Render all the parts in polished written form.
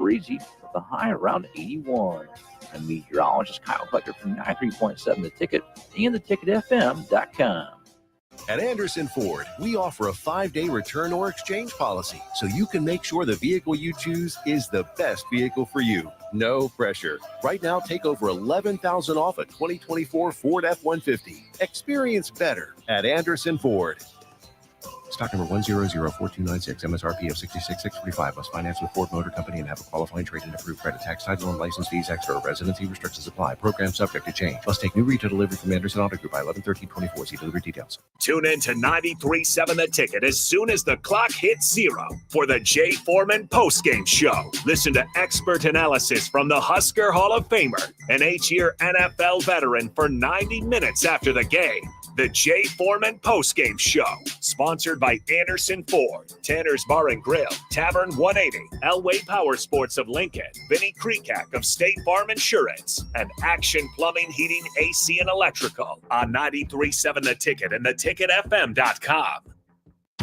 breezy with a high around 81. A meteorologist Kyle Clucker from 93.7 The Ticket and theticketfm.com. At Anderson Ford, we offer a 5-day return or exchange policy so you can make sure the vehicle you choose is the best vehicle for you. No pressure. Right now, take over $11,000 off a 2024 Ford F-150. Experience better at Anderson Ford. Stock number 1004296, MSRP of $66,645. Must finance with Ford Motor Company and have a qualifying trade and approved credit. Tax, title, and license fees extra. Residency restrictions apply. Program subject to change. Must take new retail delivery from Anderson Auto Group by 11/13/24. See delivery details. Tune in to 93.7 The Ticket as soon as the clock hits 0 for the Jay Foreman postgame show. Listen to expert analysis from the Husker Hall of Famer, an 8-year NFL veteran, for 90 minutes after the game. The Jay Foreman postgame show, sponsored by Anderson Ford, Tanner's Bar and Grill, Tavern 180, Elway Power Sports of Lincoln, Vinnie Kreekak of State Farm Insurance, and Action Plumbing, Heating, AC, and Electrical on 93.7 The Ticket and theticketfm.com.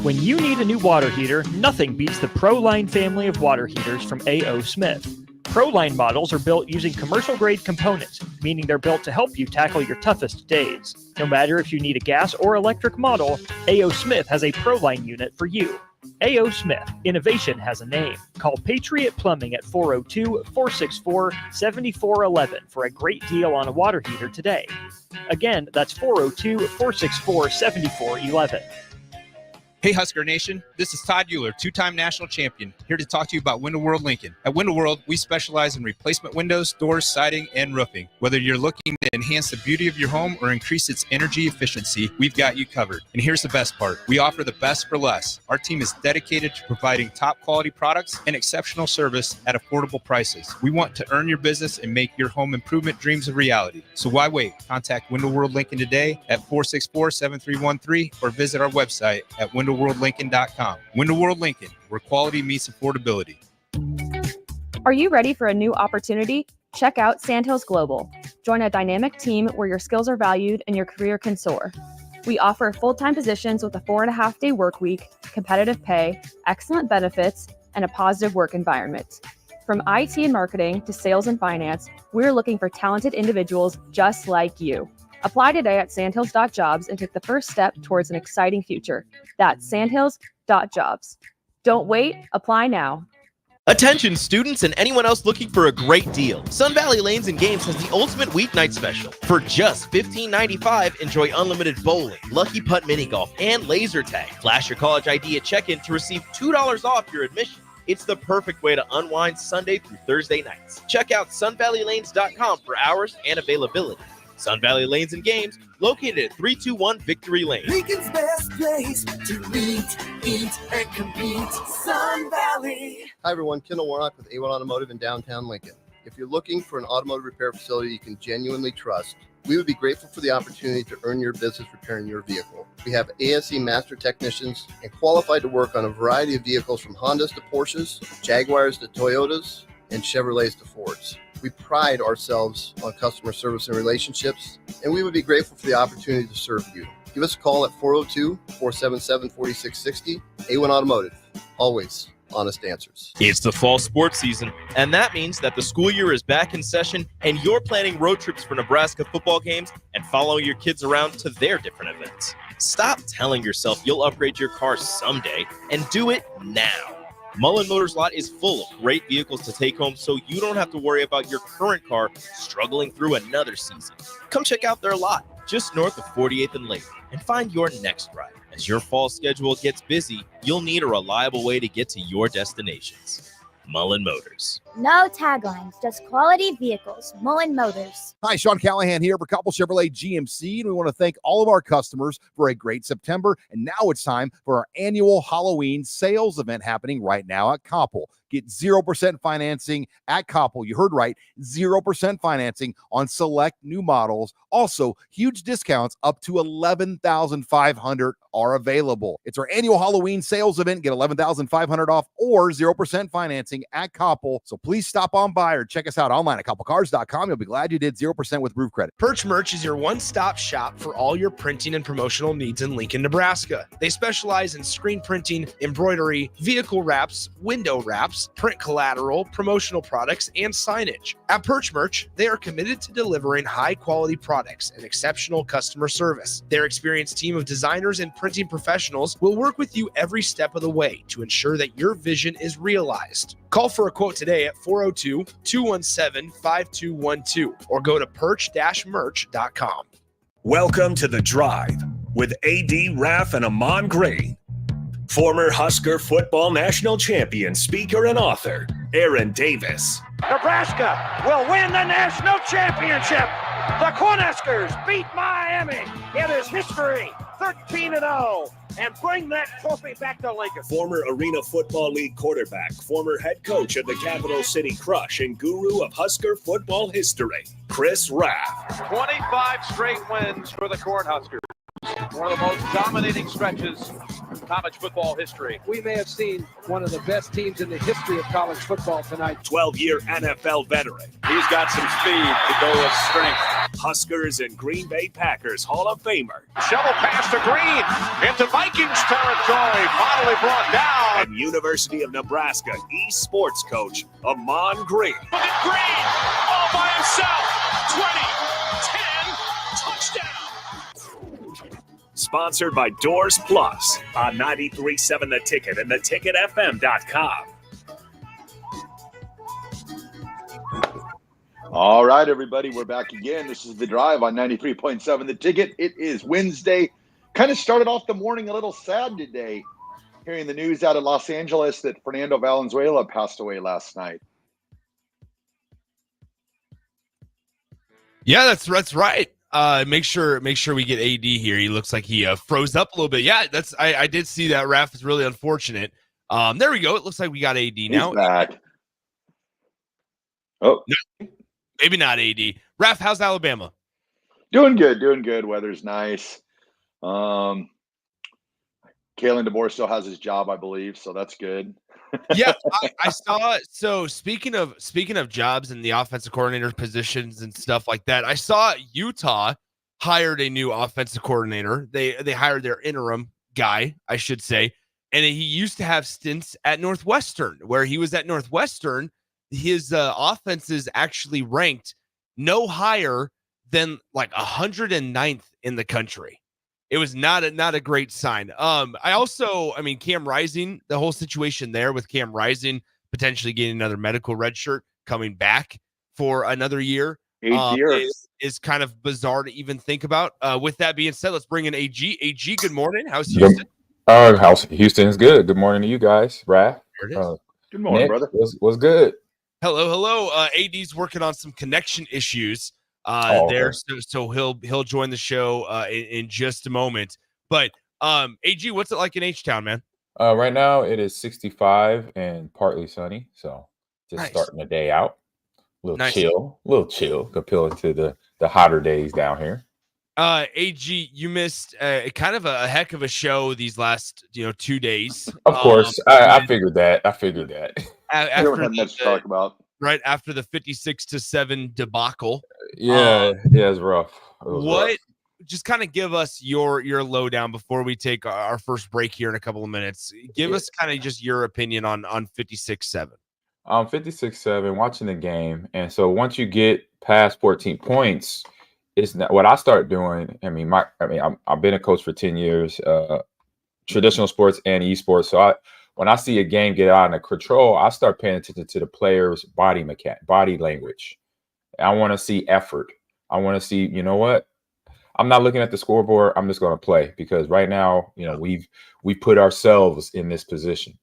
When you need a new water heater, nothing beats the ProLine family of water heaters from A.O. Smith. ProLine models are built using commercial-grade components, meaning they're built to help you tackle your toughest days. No matter if you need a gas or electric model, A.O. Smith has a ProLine unit for you. A.O. Smith, innovation has a name. Call Patriot Plumbing at 402-464-7411 for a great deal on a water heater today. Again, that's 402-464-7411. Hey Husker Nation, this is Todd Euler, two-time national champion, here to talk to you about Window World Lincoln. At Window World, we specialize in replacement windows, doors, siding, and roofing. Whether you're looking to enhance the beauty of your home or increase its energy efficiency, we've got you covered. And here's the best part. We offer the best for less. Our team is dedicated to providing top quality products and exceptional service at affordable prices. We want to earn your business and make your home improvement dreams a reality. So why wait? Contact Window World Lincoln today at 464-7313 or visit our website at windowworldlincoln.com. Window World Lincoln, where quality meets affordability. Are you ready for a new opportunity? Check out Sandhills Global. Join a dynamic team where your skills are valued and your career can soar. We offer full-time positions with a 4.5-day work week, competitive pay, excellent benefits, and a positive work environment. From IT and marketing to sales and finance, we're looking for talented individuals just like you. Apply today at sandhills.jobs and take the first step towards an exciting future. That's sandhills.jobs. Don't wait, apply now. Attention students and anyone else looking for a great deal. Sun Valley Lanes and Games has the ultimate weeknight special. For just $15.95, enjoy unlimited bowling, lucky putt mini golf, and laser tag. Flash your college ID at check-in to receive $2 off your admission. It's the perfect way to unwind Sunday through Thursday nights. Check out sunvalleylanes.com for hours and availability. Sun Valley Lanes and Games, located at 321 Victory Lane. Lincoln's best place to meet, eat, and compete. Sun Valley. Hi, everyone. Kendall Warnock with A1 Automotive in downtown Lincoln. If you're looking for an automotive repair facility you can genuinely trust, we would be grateful for the opportunity to earn your business repairing your vehicle. We have ASE master technicians and qualified to work on a variety of vehicles from Hondas to Porsches, Jaguars to Toyotas, and Chevrolets to Fords. We pride ourselves on customer service and relationships, and we would be grateful for the opportunity to serve you. Give us a call at 402-477-4660. A1 Automotive, always honest answers. It's the fall sports season, and that means that the school year is back in session, and you're planning road trips for Nebraska football games and following your kids around to their different events. Stop telling yourself you'll upgrade your car someday and do it now. Mullen Motors Lot is full of great vehicles to take home, so you don't have to worry about your current car struggling through another season. Come check out their lot just north of 48th and Lake and find your next ride. As your fall schedule gets busy, you'll need a reliable way to get to your destinations. Mullen Motors. No taglines, just quality vehicles. Mullen Motors. Hi, Sean Callahan here for Koppel Chevrolet GMC, and we want to thank all of our customers for a great September. And now it's time for our annual Halloween sales event happening right now at Koppel. Get 0% financing at Koppel. You heard right, 0% financing on select new models. Also, huge discounts up to $11,500 are available. It's our annual Halloween sales event. Get $11,500 off or 0% financing at Koppel. So please stop on by or check us out online at koppelcars.com. You'll be glad you did. 0% with roof credit. Perch Merch is your one-stop shop for all your printing and promotional needs in Lincoln, Nebraska. They specialize in screen printing, embroidery, vehicle wraps, window wraps, print collateral, promotional products, and signage. At Perch Merch, they are committed to delivering high-quality products and exceptional customer service. Their experienced team of designers and printing professionals will work with you every step of the way to ensure that your vision is realized. Call for a quote today at 402-217-5212 or go to perch-merch.com. Welcome to The Drive with AD Raff and Ahman Green. Former Husker football national champion, speaker, and author, Aaron Davis. Nebraska will win the national championship. The Cornhuskers beat Miami. It is history, 13-0, and bring that trophy back to Lincoln. Former Arena Football League quarterback, former head coach of the Capital City Crush, and guru of Husker football history, Chris Raff. 25 straight wins for the Cornhuskers. One of the most dominating stretches in college football history. We may have seen one of the best teams in the history of college football tonight. 12-year NFL veteran. He's got some speed to go with strength. Huskers and Green Bay Packers Hall of Famer. Shovel pass to Green into Vikings territory. Finally brought down. And University of Nebraska East sports coach, Ahman Green. Look at Green all by himself. 20, 10, touchdown. Sponsored by Doors Plus on 93.7 The Ticket and theticketfm.com. All right, everybody, we're back again. This is The Drive on 93.7 The Ticket. It is Wednesday. Kind of started off the morning a little sad today, hearing the news out of Los Angeles that Fernando Valenzuela passed away last night. Yeah, that's right. Make sure we get AD here. He looks like he froze up a little bit. Yeah, I did see that. Raff is really unfortunate. There we go. It looks like we got AD now. He's back. Oh, no, maybe not AD. Raff, how's Alabama? Doing good. Weather's nice. Kalen DeBoer still has his job, I believe, so that's good. Yeah, I saw. So speaking of jobs and the offensive coordinator positions and stuff like that, I saw Utah hired a new offensive coordinator. They hired their interim guy, I should say, and he used to have stints at Northwestern. Where he was at Northwestern, his offense is actually ranked no higher than like 109th in the country. It was not a great sign. Cam Rising, the whole situation there with Cam Rising potentially getting another medical red shirt, coming back for another year, 8 years is kind of bizarre to even think about. With that being said, let's bring in AG. AG, good morning. How's Houston? Houston is good. Good morning to you guys, Raff. Good morning, Nick, brother. Was good. Hello. AD's working on some connection issues. Okay. So he'll join the show in just a moment. But AG, what's it like in H-Town, man? Right now it is 65 and partly sunny, so just starting the day out. A little chill compared to the hotter days down here. AG, you missed kind of a heck of a show these last 2 days. Of course, I figured that. We don't have much to talk about. Right after the 56-7 debacle. Yeah, it's rough. Rough. Just kind of give us your lowdown before we take our first break here in a couple of minutes. Give us kind of just your opinion on 56-7. 56-7, watching the game. And so once you get past 14 points, it's not what I start doing. I've been a coach for 10 years, traditional sports and esports. So when I see a game get out of control, I start paying attention to the players' body language. I want to see effort. I want to see, you know what? I'm not looking at the scoreboard. I'm just going to play because right now, we put ourselves in this position.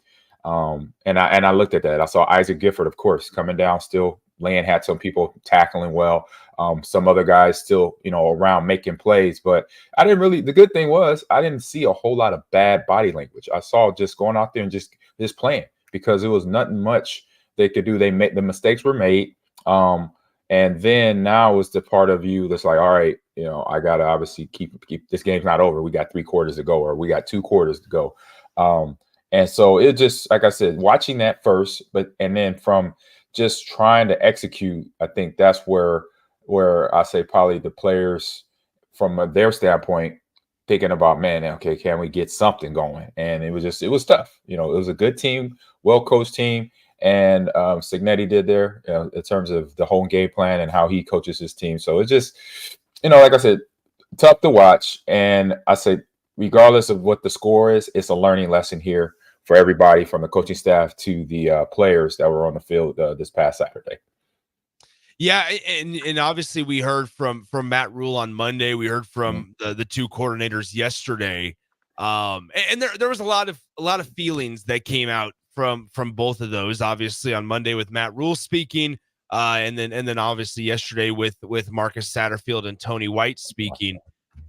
And I looked at that. I saw Isaac Gifford, of course, coming down, still laying hats on people, tackling well. Some other guys still, around making plays, but the good thing was I didn't see a whole lot of bad body language. I saw just going out there and just playing because it was nothing much they could do. The mistakes were made. And then now is the part of you that's like, all right, I got to obviously keep this game's not over. We got 3 quarters to go, or we got 2 quarters to go. And so it just, like I said, watching that first, and then from just trying to execute, I think that's where I say probably the players from their standpoint thinking about, man, okay, can we get something going? And it was tough. It was a good team, well-coached team. And Signetti did there in terms of the whole game plan and how he coaches his team. So it's just, like I said, tough to watch. And I say, regardless of what the score is, it's a learning lesson here for everybody from the coaching staff to the players that were on the field this past Saturday. Yeah, and obviously we heard from Matt Rule on Monday. We heard from the 2 coordinators yesterday. And there was a lot of feelings that came out from both of those. Obviously on Monday with Matt Rule speaking, and then obviously yesterday with Marcus Satterfield and Tony White speaking.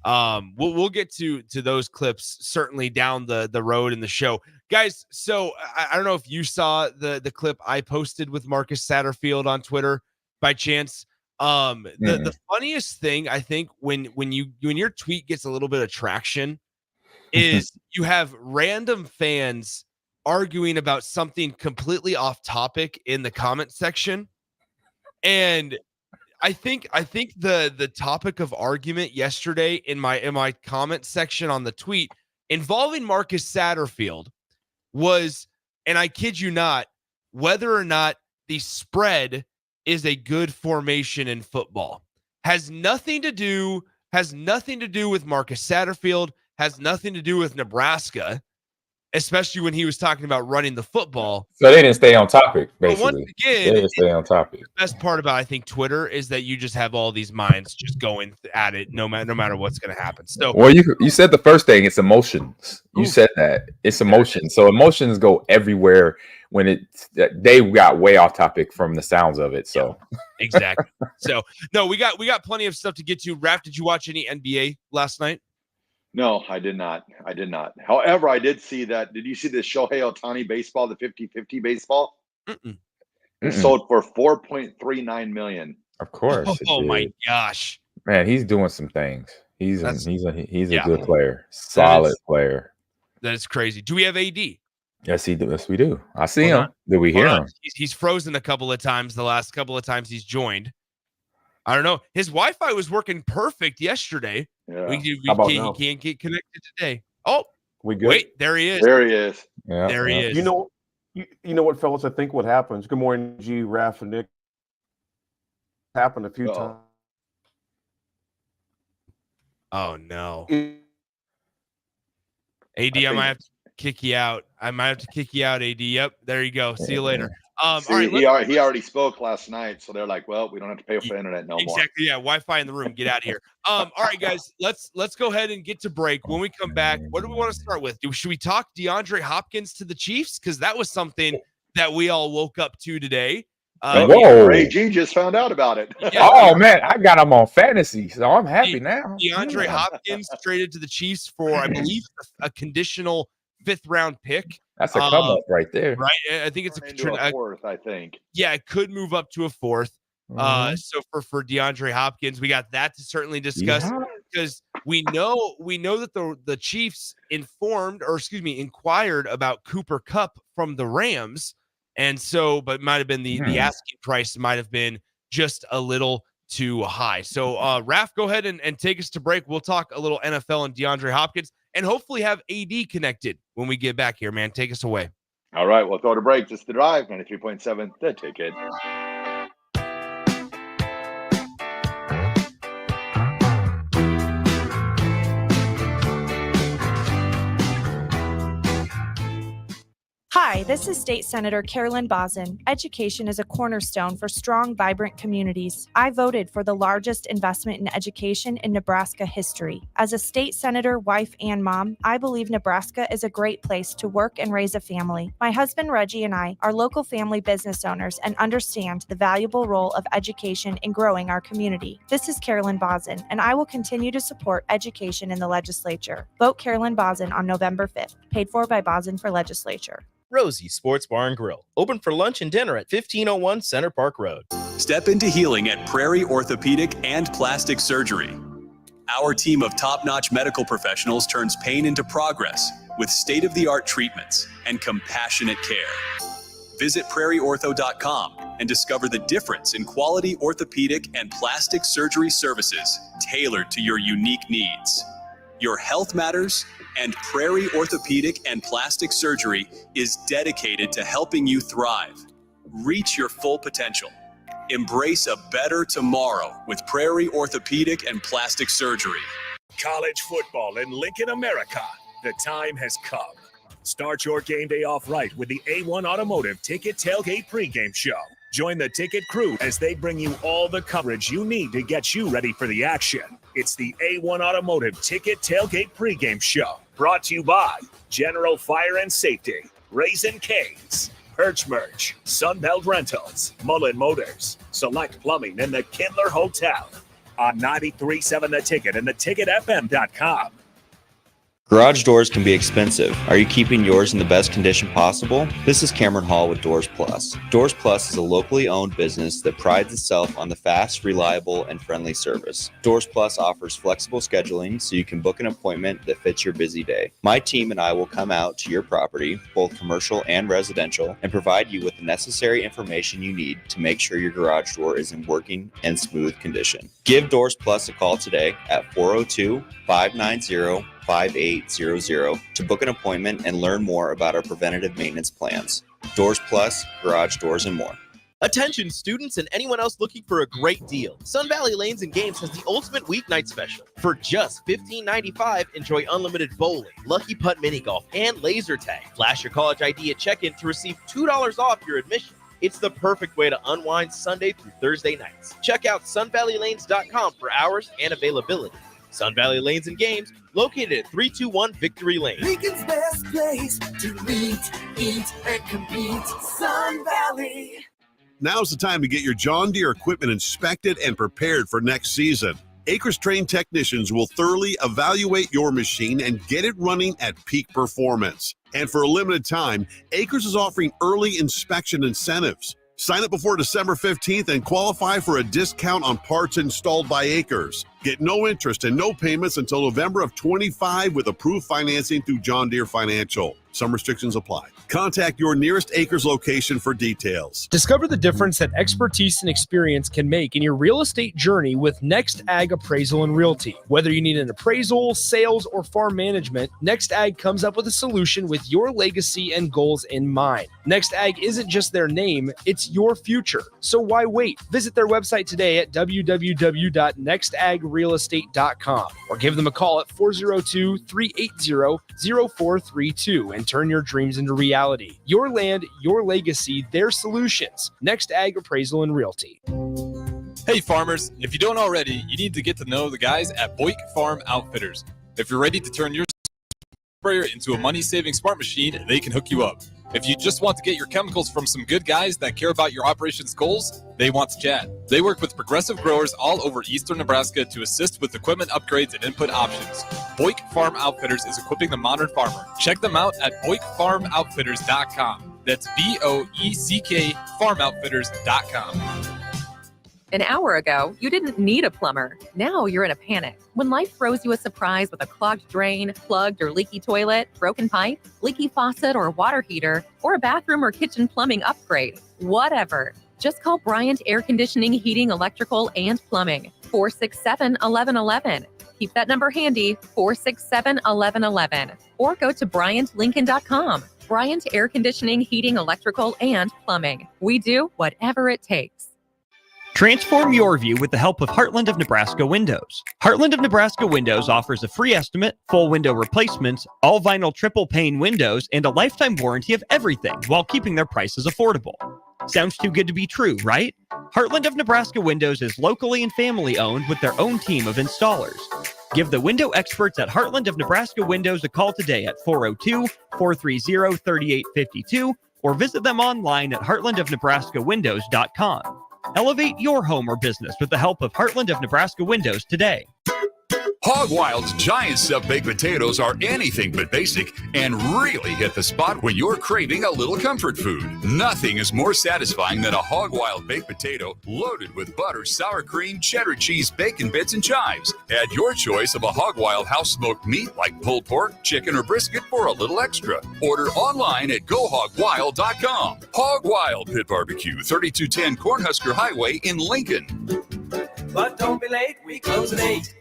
We'll get to those clips certainly down the road in the show, guys. So I don't know if you saw the clip I posted with Marcus Satterfield on Twitter by chance. The funniest thing I think when your tweet gets a little bit of traction is you have random fans arguing about something completely off topic in the comment section. And I think the topic of argument yesterday in my comment section on the tweet involving Marcus Satterfield was, and I kid you not, whether or not the spread is a good formation in football. Has nothing to do with Marcus Satterfield, has nothing to do with Nebraska, especially when he was talking about running the football. So they didn't stay on topic, basically. But once again, they didn't stay on topic. The best part about, I think, Twitter is that you just have all these minds just going at it no matter what's going to happen. So, well, you said the first thing, it's emotions. You said that. It's emotions. So emotions go everywhere when they got way off topic from the sounds of it. So exactly. So, no, we got plenty of stuff to get to. Raff, did you watch any NBA last night? No, I did not. However, I did see that. Did you see the Shohei Ohtani baseball, the 50-50 baseball? It sold for $4.39 million. Of course. Oh my gosh. Man, he's doing some things. He's a good player. Solid player. That is crazy. Do we have AD? Yes, we do. I see him. Did we hear him? He's frozen a couple of times the last couple of times he's joined. I don't know. His Wi-Fi was working perfect yesterday. Yeah. He can't get connected today. Oh, we good? Wait, there he is. There he is. Yeah, there he is. You know what, fellas? I think what happens. Good morning, G, Raff, and Nick. Happened a few times. Oh no. AD, I might have to kick you out. AD. Yep, there you go. See you later. All right, he already spoke last night, so they're like, well, we don't have to pay for internet no more. Exactly. Yeah, Wi-Fi in the room. Get out of here. All right, guys, let's go ahead and get to break. When we come back, what do we want to start with? Should we talk DeAndre Hopkins to the Chiefs? Because that was something that we all woke up to today. Whoa! Ray G just found out about it. Yeah. Oh man, I got him on fantasy, so I'm happy now. DeAndre Hopkins traded to the Chiefs for, I believe, a conditional 5th round pick. That's a come up right there. Right? I think it's a 4th, I think. Yeah, it could move up to a 4th. So for DeAndre Hopkins, we got that to certainly discuss because we know that the Chiefs inquired about Cooper Kupp from the Rams. And so, but might have been the asking price might have been just a little too high. So Raff, go ahead and take us to break. We'll talk a little NFL and DeAndre Hopkins and hopefully have AD connected when we get back here, man. Take us away. All right, we'll throw to break. Just the drive, 93.7, The Ticket. Hi, this is State Senator Carolyn Bosson. Education is a cornerstone for strong, vibrant communities. I voted for the largest investment in education in Nebraska history. As a state senator, wife, and mom, I believe Nebraska is a great place to work and raise a family. My husband Reggie and I are local family business owners and understand the valuable role of education in growing our community. This is Carolyn Bosson, and I will continue to support education in the legislature. Vote Carolyn Bosson on November 5th. Paid for by Bosson for Legislature. Rosie Sports Bar and Grill, open for lunch and dinner at 1501 Center Park Road. Step into healing at Prairie Orthopedic and Plastic Surgery. Our team of top-notch medical professionals turns pain into progress with state-of-the-art treatments and compassionate care. Visit prairieortho.com and discover the difference in quality orthopedic and plastic surgery services tailored to your unique needs. Your health matters, and Prairie Orthopedic and Plastic Surgery is dedicated to helping you thrive. Reach your full potential. Embrace a better tomorrow with Prairie Orthopedic and Plastic Surgery. College football in Lincoln, America. The time has come. Start your game day off right with the A1 Automotive Ticket Tailgate pregame show. Join the ticket crew as they bring you all the coverage you need to get you ready for the action. It's the A1 Automotive Ticket Tailgate pregame show. Brought to you by General Fire and Safety, Raisin Canes, Perch Merch, Sunbelt Rentals, Mullen Motors, Select Plumbing, and the Kindler Hotel. On 93.7 The Ticket and theticketfm.com. Garage doors can be expensive. Are you keeping yours in the best condition possible? This is Cameron Hall with Doors Plus. Doors Plus is a locally owned business that prides itself on the fast, reliable, and friendly service. Doors Plus offers flexible scheduling so you can book an appointment that fits your busy day. My team and I will come out to your property, both commercial and residential, and provide you with the necessary information you need to make sure your garage door is in working and smooth condition. Give Doors Plus a call today at 402-590-5800 to book an appointment and learn more about our preventative maintenance plans. Doors Plus, garage doors, and more. Attention students and anyone else looking for a great deal. Sun Valley Lanes and Games has the ultimate weeknight special. For just $15.95, enjoy unlimited bowling, lucky putt mini golf, and laser tag. Flash your college ID at check-in to receive $2 off your admission. It's the perfect way to unwind Sunday through Thursday nights. Check out sunvalleylanes.com for hours and availability. Sun Valley Lanes and Games, located at 321 Victory Lane. Lincoln's best place to meet, eat, and compete. Sun Valley. Now's the time to get your John Deere equipment inspected and prepared for next season. Acres trained technicians will thoroughly evaluate your machine and get it running at peak performance. And for a limited time, Acres is offering early inspection incentives. Sign up before December 15th and qualify for a discount on parts installed by Acres. Get no interest and no payments until November of 25 with approved financing through John Deere Financial. Some restrictions apply. Contact your nearest Acres location for details. Discover the difference that expertise and experience can make in your real estate journey with Next Ag Appraisal and Realty. Whether you need an appraisal, sales, or farm management, Next Ag comes up with a solution with your legacy and goals in mind. Next Ag isn't just their name, it's your future. So why wait? Visit their website today at www.nextagrealestate.com or give them a call at 402-380-0432 and turn your dreams into reality. Your land, your legacy, their solutions. Next Ag Appraisal and Realty. Hey farmers, if you don't already, you need to get to know the guys at Boyk Farm Outfitters. If you're ready to turn your sprayer into a money-saving smart machine, they can hook you up. If you just want to get your chemicals from some good guys that care about your operations goals, they want to chat. They work with progressive growers all over eastern Nebraska to assist with equipment upgrades and input options. Boyk Farm Outfitters is equipping the modern farmer. Check them out at BoykFarmOutfitters.com. That's BOECK FarmOutfitters.com. An hour ago, you didn't need a plumber. Now you're in a panic. When life throws you a surprise with a clogged drain, plugged or leaky toilet, broken pipe, leaky faucet or water heater, or a bathroom or kitchen plumbing upgrade, whatever. Just call Bryant Air Conditioning, Heating, Electrical, and Plumbing. 467-1111. Keep that number handy, 467-1111. Or go to BryantLincoln.com. Bryant Air Conditioning, Heating, Electrical, and Plumbing. We do whatever it takes. Transform your view with the help of Heartland of Nebraska Windows. Heartland of Nebraska Windows offers a free estimate, full window replacements, all vinyl triple pane windows, and a lifetime warranty of everything while keeping their prices affordable. Sounds too good to be true, right? Heartland of Nebraska Windows is locally and family owned with their own team of installers. Give the window experts at Heartland of Nebraska Windows a call today at 402-430-3852 or visit them online at heartlandofnebraskawindows.com. Elevate your home or business with the help of Heartland of Nebraska Windows today. Hog Wild's giant stuffed baked potatoes are anything but basic and really hit the spot when you're craving a little comfort food. Nothing is more satisfying than a Hog Wild baked potato loaded with butter, sour cream, cheddar cheese, bacon bits, and chives. Add your choice of a Hog Wild house smoked meat like pulled pork, chicken, or brisket for a little extra. Order online at GoHogWild.com. Hog Wild Pit Barbecue, 3210 Cornhusker Highway in Lincoln. But don't be late, we close at 8.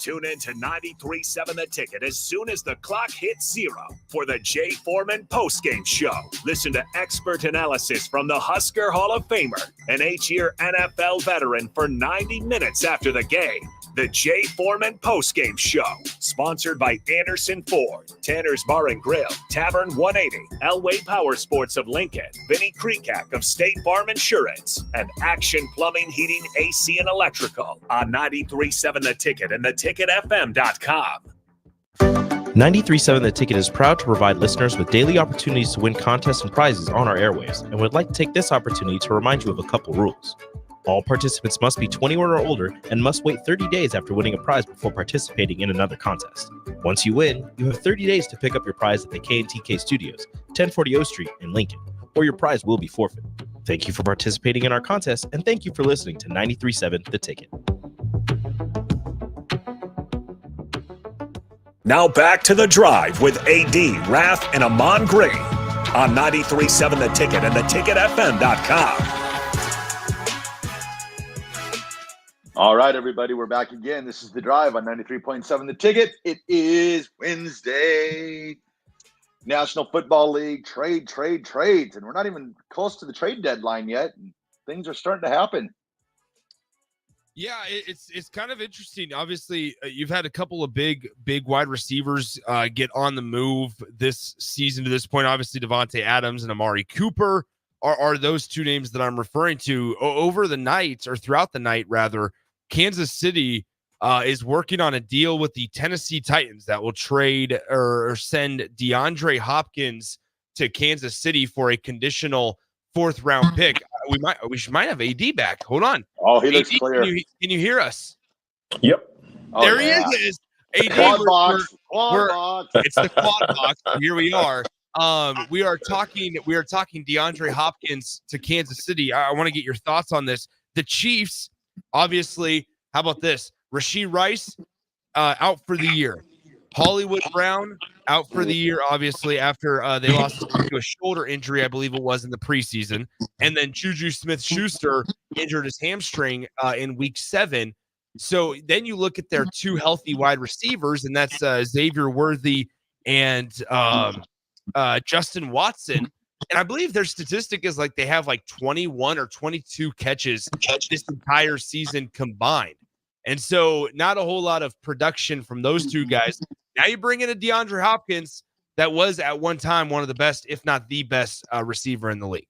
Tune in to 93.7 The Ticket as soon as the clock hits 0 for the Jay Foreman postgame show. Listen to expert analysis from the Husker Hall of Famer, an 8-year NFL veteran, for 90 minutes after the game. The Jay Foreman postgame show, sponsored by Anderson Ford, Tanner's Bar and Grill, Tavern 180, Elway Power Sports of Lincoln, Vinnie Kreekak of State Farm Insurance, and Action Plumbing, Heating, AC, and Electrical on 93.7 The Ticket and theticketfm.com. 93.7 The Ticket is proud to provide listeners with daily opportunities to win contests and prizes on our airways, and would like to take this opportunity to remind you of a couple rules. All participants must be 21 or older and must wait 30 days after winning a prize before participating in another contest. Once you win, you have 30 days to pick up your prize at the K&TK Studios, 1040 O Street in Lincoln, or your prize will be forfeit. Thank you for participating in our contest, and thank you for listening to 93.7 The Ticket. Now back to The Drive with AD, Raff, and Ahman Green on 93.7 The Ticket and theticketfm.com. All right, everybody, we're back again. This is The Drive on 93.7 The Ticket. It is Wednesday. National Football League, trades. And we're not even close to the trade deadline yet. And things are starting to happen. Yeah, it's kind of interesting. Obviously, you've had a couple of big wide receivers get on the move this season to this point. Obviously, Devontae Adams and Amari Cooper are those two names that I'm referring to. Over the night, or throughout the night, rather, Kansas City is working on a deal with the Tennessee Titans that will trade or send DeAndre Hopkins to Kansas City for a conditional 4th-round pick. We might have AD back. Hold on. Oh, he AD, looks clear. Can you hear us? Yep. There he is. AD, Quad box. It's the quad box. Here we are. We are talking DeAndre Hopkins to Kansas City. I want to get your thoughts on this. The Chiefs, obviously, how about this? Rashee Rice out for the year. Hollywood Brown out for the year, obviously, after they lost to a shoulder injury, I believe it was, in the preseason. And then Juju Smith-Schuster injured his hamstring in week 7. So then you look at their two healthy wide receivers, and that's Xavier Worthy and Justin Watson. And I believe their statistic is like they have like 21 or 22 catches this entire season combined. And so not a whole lot of production from those two guys. Now you bring in a DeAndre Hopkins that was at one time one of the best, if not the best, receiver in the league.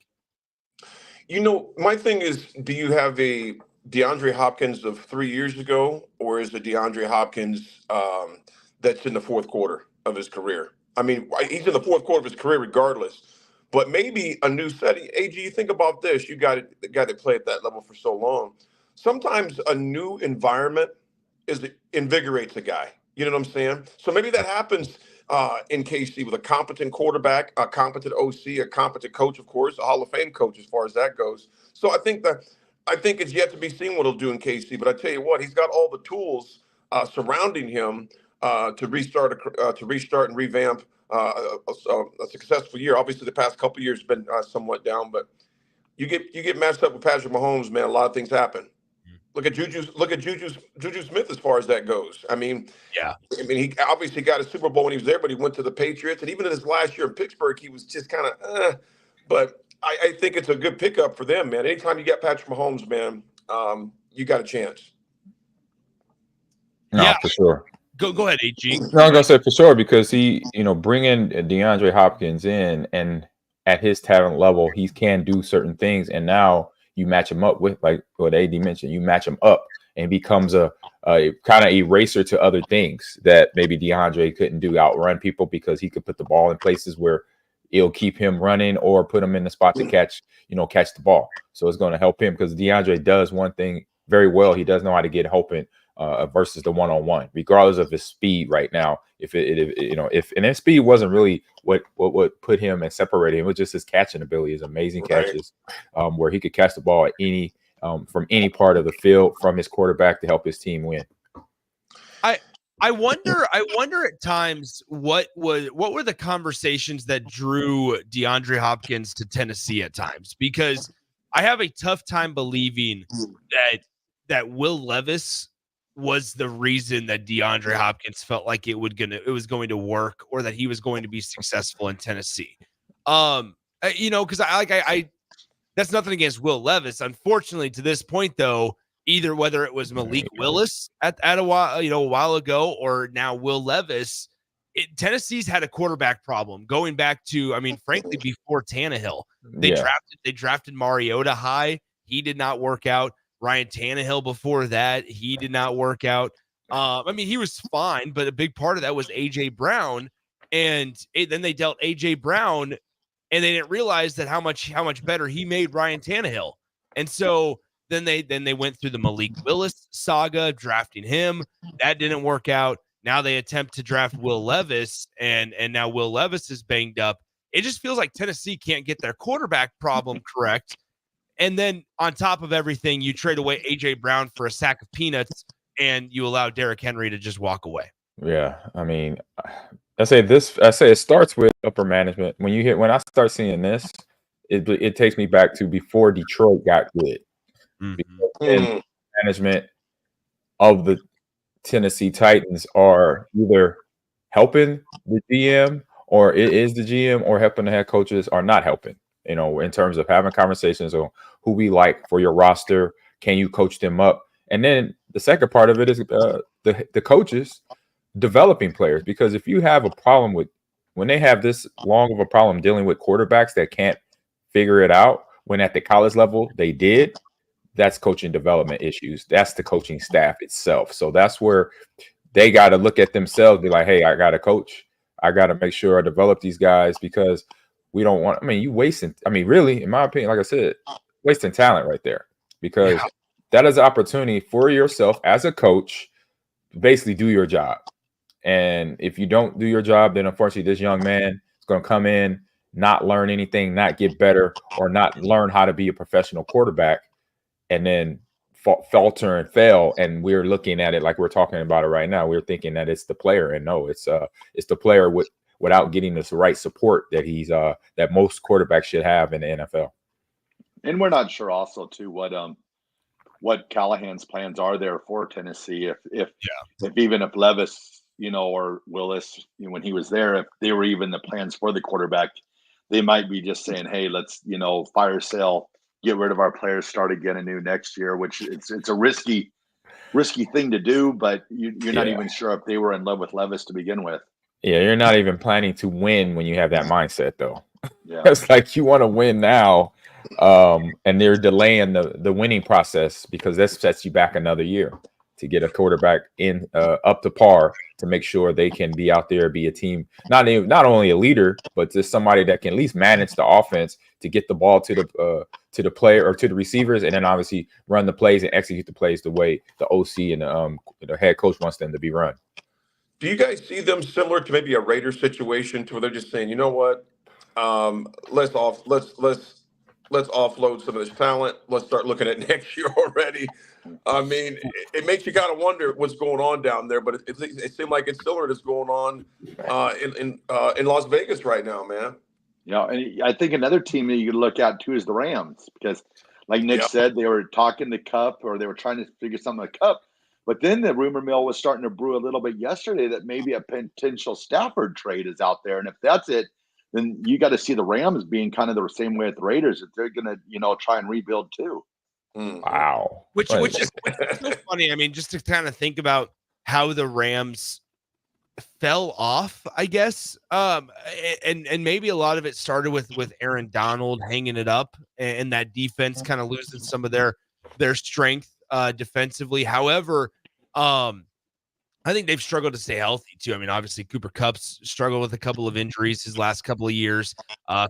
You know, my thing is, do you have a DeAndre Hopkins of 3 years ago, or is the DeAndre Hopkins that's in the 4th quarter of his career? I mean, he's in the 4th quarter of his career regardless. But maybe a new setting. AG, you think about this. You got the guy that played at that level for so long. Sometimes a new environment invigorates a guy. You know what I'm saying? So maybe that happens in KC with a competent quarterback, a competent OC, a competent coach, of course, a Hall of Fame coach as far as that goes. So I think it's yet to be seen what he'll do in KC. But I tell you what, he's got all the tools surrounding him to restart and revamp a successful year. Obviously, the past couple of years have been somewhat down, but you get matched up with Patrick Mahomes, man. A lot of things happen. Look at Juju Smith as far as that goes. I mean, he obviously got a Super Bowl when he was there, but he went to the Patriots, and even in his last year in Pittsburgh, he was just kind of. But I think it's a good pickup for them, man. Anytime you get Patrick Mahomes, man, you got a chance. No, for sure. Go ahead, AG. No, I'm gonna say for sure because he, bringing DeAndre Hopkins in, and at his talent level, he can do certain things, and now you match him up with, like what AD mentioned, you match him up and becomes a kind of eraser to other things that maybe DeAndre couldn't do, outrun people, because he could put the ball in places where it'll keep him running or put him in the spot to catch the ball. So it's going to help him because DeAndre does one thing very well. He does know how to get open versus the one-on-one, regardless of his speed right now. If his speed wasn't really what put him and separated him, it was just his catching ability, his amazing catches, where he could catch the ball at from any part of the field from his quarterback to help his team win. I wonder at times what were the conversations that drew DeAndre Hopkins to Tennessee at times, because I have a tough time believing that Will Levis was the reason that DeAndre Hopkins felt like it was going to work, or that he was going to be successful in Tennessee. Because I that's nothing against Will Levis. Unfortunately, to this point though, either whether it was Malik Willis at a while ago, or now Will Levis, Tennessee's had a quarterback problem going back to, frankly, before Tannehill. They drafted Mariota high. He did not work out. Ryan Tannehill before that, he did not work out. He was fine, but a big part of that was A.J. Brown. And then they dealt A.J. Brown, and they didn't realize that how much better he made Ryan Tannehill. And so then they went through the Malik Willis saga, drafting him. That didn't work out. Now they attempt to draft Will Levis, and now Will Levis is banged up. It just feels like Tennessee can't get their quarterback problem correct. And then on top of everything, you trade away A.J. Brown for a sack of peanuts, and you allow Derrick Henry to just walk away. Yeah, I say it starts with upper management. When I start seeing this, it takes me back to before Detroit got good. Because management of the Tennessee Titans are either helping the GM, or it is the GM, or helping the head coaches, are not helping. In terms of having conversations on who we like for your roster, can you coach them up? And then the second part of it is the coaches developing players. Because if you have a problem when they have this long of a problem dealing with quarterbacks that can't figure it out, when at the college level they did, that's coaching development issues. That's the coaching staff itself. So that's where they got to look at themselves, be like, hey, I got to coach. I got to make sure I develop these guys, because we don't want, you wasting, really, in my opinion, like I said, wasting talent right there, because that is an opportunity for yourself as a coach to basically do your job. And if you don't do your job, then unfortunately this young man is going to come in, not learn anything, not get better, or not learn how to be a professional quarterback, and then falter and fail. And we're looking at it like we're talking about it right now. We're thinking that it's the player, and no, it's the player without getting this right support that that most quarterbacks should have in the NFL. And we're not sure also too what Callahan's plans are there for Tennessee. If Levis, or Willis, when he was there, if they were even the plans for the quarterback, they might be just saying, hey, let's, fire sale, get rid of our players, start again anew next year, which it's a risky thing to do, but you're not even sure if they were in love with Levis to begin with. Yeah, you're not even planning to win when you have that mindset, though. Yeah. It's like you want to win now, and they're delaying the winning process, because that sets you back another year to get a quarterback in up to par, to make sure they can be out there, be a team, not only a leader, but just somebody that can at least manage the offense, to get the ball to the player or to the receivers, and then obviously run the plays and execute the plays the way the OC and the head coach wants them to be run. Do you guys see them similar to maybe a Raiders situation, to where they're just saying, you know what, let's offload some of this talent. Let's start looking at next year already. It makes you kind of wonder what's going on down there, but it seemed like it's similar to what's going on in Las Vegas right now, man. And I think another team that you could look at too is the Rams, because like Nick said, they were talking to Cup, or they were trying to figure something with Cup. But then the rumor mill was starting to brew a little bit yesterday that maybe a potential Stafford trade is out there. And if that's it, then you got to see the Rams being kind of the same way with the Raiders, that they're going to, try and rebuild too. Wow. Which is so funny. Just to kind of think about how the Rams fell off, I guess. And maybe a lot of it started with Aaron Donald hanging it up, and that defense kind of losing some of their strength defensively. However, I think they've struggled to stay healthy too. Obviously Cooper Kupp's struggled with a couple of injuries his last couple of years.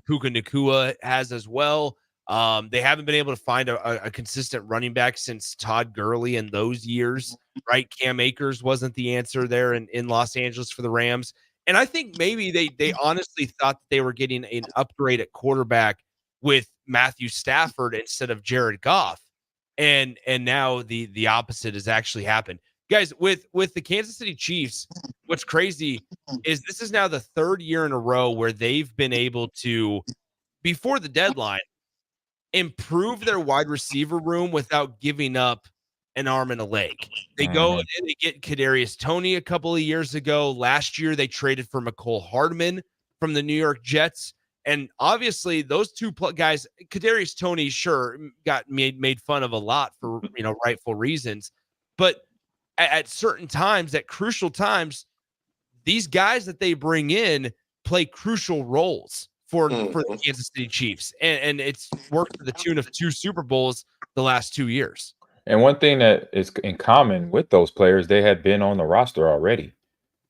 Puka Nacua has as well. They haven't been able to find a consistent running back since Todd Gurley in those years, right? Cam Akers wasn't the answer there in Los Angeles for the Rams. And I think maybe they honestly thought that they were getting an upgrade at quarterback with Matthew Stafford instead of Jared Goff. And now the opposite has actually happened. Guys, with the Kansas City Chiefs, what's crazy is this is now the third year in a row where they've been able to, before the deadline, improve their wide receiver room without giving up an arm and a leg. They go and they get Kadarius Toney a couple of years ago. Last year, they traded for McCole Hardman from the New York Jets. And obviously, those two guys, Kadarius Toney, sure, got made fun of a lot for rightful reasons. But at certain times, at crucial times, these guys that they bring in play crucial roles for the Kansas City Chiefs. And it's worked to the tune of 2 Super Bowls the last 2 years. And one thing that is in common with those players, they had been on the roster already.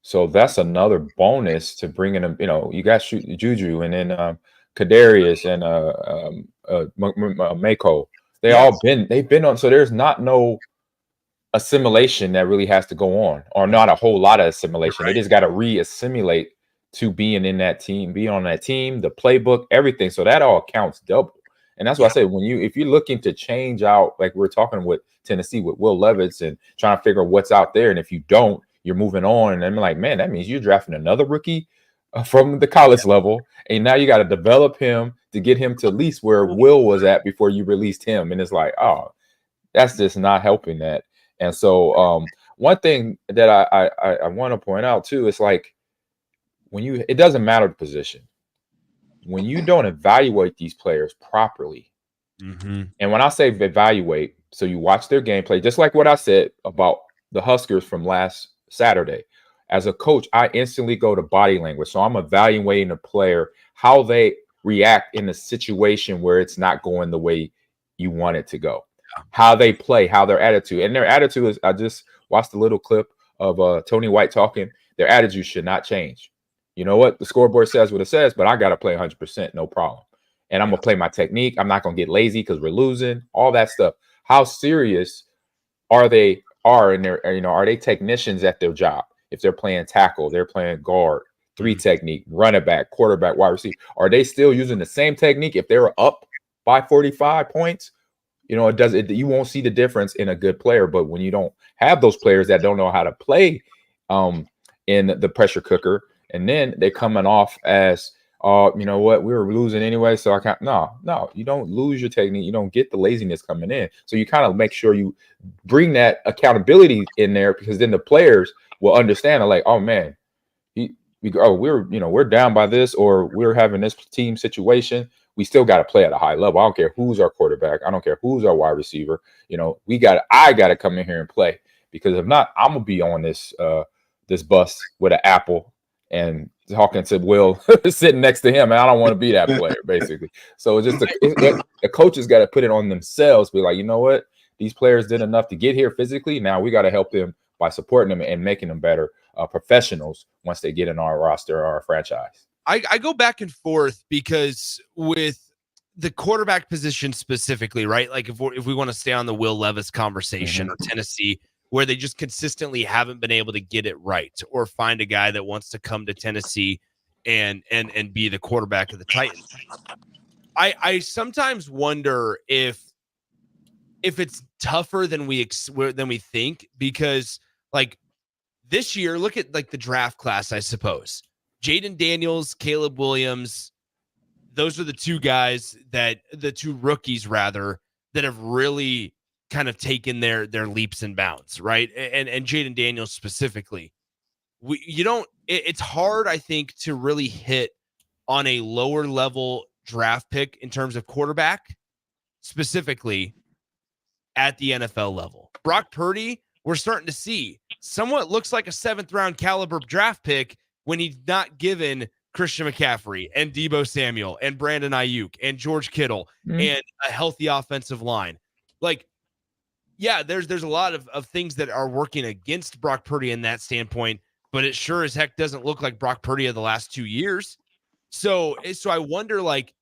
So that's another bonus to bringing them. You got Juju and then Kadarius and Mako. They've been on. So there's no assimilation that really has to go on, or not a whole lot of assimilation. Right. They just got to re-assimilate to being in that team, being on that team, the playbook, everything. So that all counts double. And that's why I say if you're looking to change out, like we're talking with Tennessee with Will Levis and trying to figure out what's out there, and if you don't, you're moving on. And I'm like, man, that means you're drafting another rookie from the college level, and now you got to develop him to get him to at least where Will was at before you released him. And it's like, oh, that's just not helping that. And so one thing that I want to point out too is like it doesn't matter the position. When you don't evaluate these players properly, and when I say evaluate, so you watch their gameplay, just like what I said about the Huskers from last Saturday. As a coach, I instantly go to body language. So I'm evaluating a player, how they react in a situation where it's not going the way you want it to go, how they play, how their attitude. And their attitude is, I just watched a little clip of Tony White talking. Their attitude should not change. You know what? The scoreboard says what it says, but I got to play 100%, no problem. And I'm going to play my technique. I'm not going to get lazy because we're losing, all that stuff. How serious are they in their, are they technicians at their job? If they're playing tackle, they're playing guard, 3 technique, running back, quarterback, wide receiver. Are they still using the same technique if they're up by 45 points? You won't see the difference in a good player. But when you don't have those players that don't know how to play in the pressure cooker, and then they're coming off as, you know what, we were losing anyway, so I can't. No, you don't lose your technique. You don't get the laziness coming in. So you kind of make sure you bring that accountability in there, because then the players will understand, like, oh man, we're down by this, or we're having this team situation. We still got to play at a high level. I don't care who's our quarterback. I don't care who's our wide receiver. I got to come in here and play, because if not, I'm gonna be on this bus with an apple and talking to Will sitting next to him, and I don't want to be that player, basically. So it's just the coaches got to put it on themselves, be like, you know what, these players did enough to get here physically. Now we got to help them by supporting them and making them better professionals once they get in our roster or our franchise. I go back and forth, because with the quarterback position specifically, right? Like if we want to stay on the Will Levis conversation or Tennessee, where they just consistently haven't been able to get it right, or find a guy that wants to come to Tennessee and be the quarterback of the Titans. I sometimes wonder if it's tougher than we think, because like this year, look at like the draft class, I suppose. Jaden Daniels, Caleb Williams, those are the two rookies rather, that have really kind of taken their leaps and bounds, right? And Jaden Daniels specifically. It's hard, I think, to really hit on a lower level draft pick in terms of quarterback, specifically at the NFL level. Brock Purdy, we're starting to see somewhat looks like a 7th round caliber draft pick when he's not given Christian McCaffrey and Deebo Samuel and Brandon Ayuk and George Kittle and a healthy offensive line. Like, yeah, there's a lot of things that are working against Brock Purdy in that standpoint, but it sure as heck doesn't look like Brock Purdy of the last 2 years. So I wonder, like,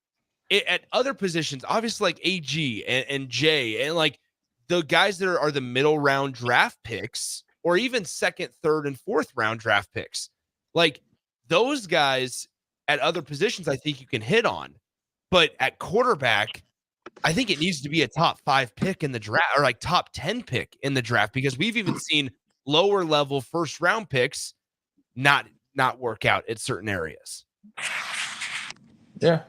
at other positions, obviously like AG and J and like the guys that are the middle round draft picks or even second, third, and fourth round draft picks, like those guys at other positions, I think you can hit on. But at quarterback, I think it needs to be a top 5 pick in the draft or like top 10 pick in the draft, because we've even seen lower level first round picks not work out at certain areas. Yeah,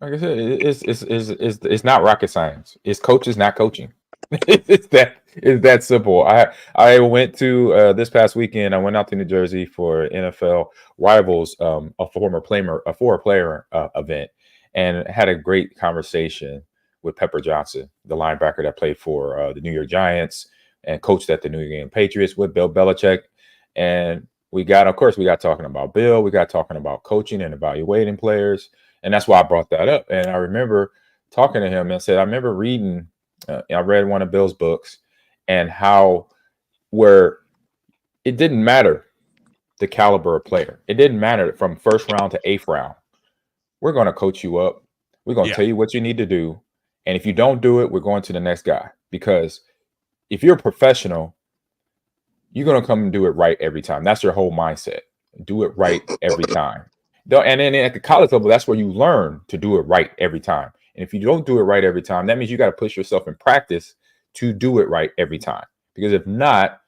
like I said, it's not rocket science. It's coaches not coaching. it's that simple. I went to this past weekend. I went out to New Jersey for NFL Rivals, a former player event, and had a great conversation with Pepper Johnson, the linebacker that played for the New York Giants and coached at the New England Patriots with Bill Belichick. And we got talking about Bill. We got talking about coaching and evaluating players. And that's why I brought that up. And I remember talking to him and said, I remember reading, I read one of Bill's books and where it didn't matter the caliber of player. It didn't matter from first round to 8th round. We're going to coach you up. We're going to tell you what you need to do. And if you don't do it, we're going to the next guy. Because if you're a professional, you're going to come and do it right every time. That's your whole mindset. Do it right every time. And then at the college level, that's where you learn to do it right every time. And if you don't do it right every time, that means you got to push yourself in practice to do it right every time. Because if not,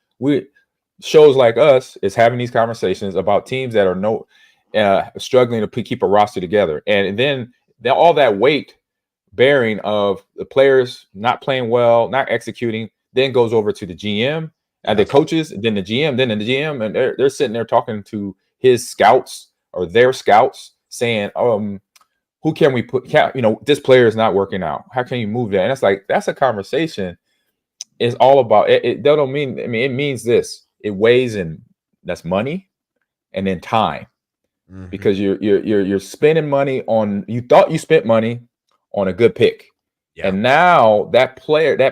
shows like us is having these conversations about teams that are struggling to keep a roster together. And then all that weight bearing of the players not playing well, not executing, then goes over to the GM and the coaches, then the GM, and they're sitting there talking to his scouts or their scouts saying, who can we put, this player is not working out. How can you move that? And it's like, that's a conversation. It's all about it. It means this. It weighs in, that's money and then time. Mm-hmm. Because you're spending money on, you thought you spent money on a good pick. Yeah. And now that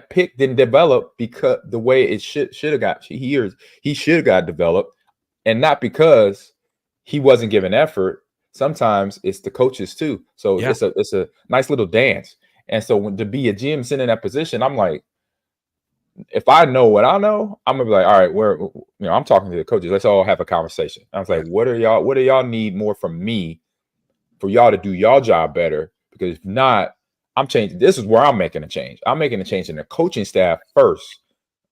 pick didn't develop because the way it should have got, he should have got developed, and not because he wasn't giving effort. Sometimes it's the coaches too. So it's a nice little dance. And so to be a GM sitting in that position, I'm like, if I know what I know, I'm gonna be like, all right, I'm talking to the coaches. Let's all have a conversation. I was like, what do y'all need more from me for y'all to do y'all job better? Because if not, I'm changing. This is where I'm making a change. I'm making a change in the coaching staff first,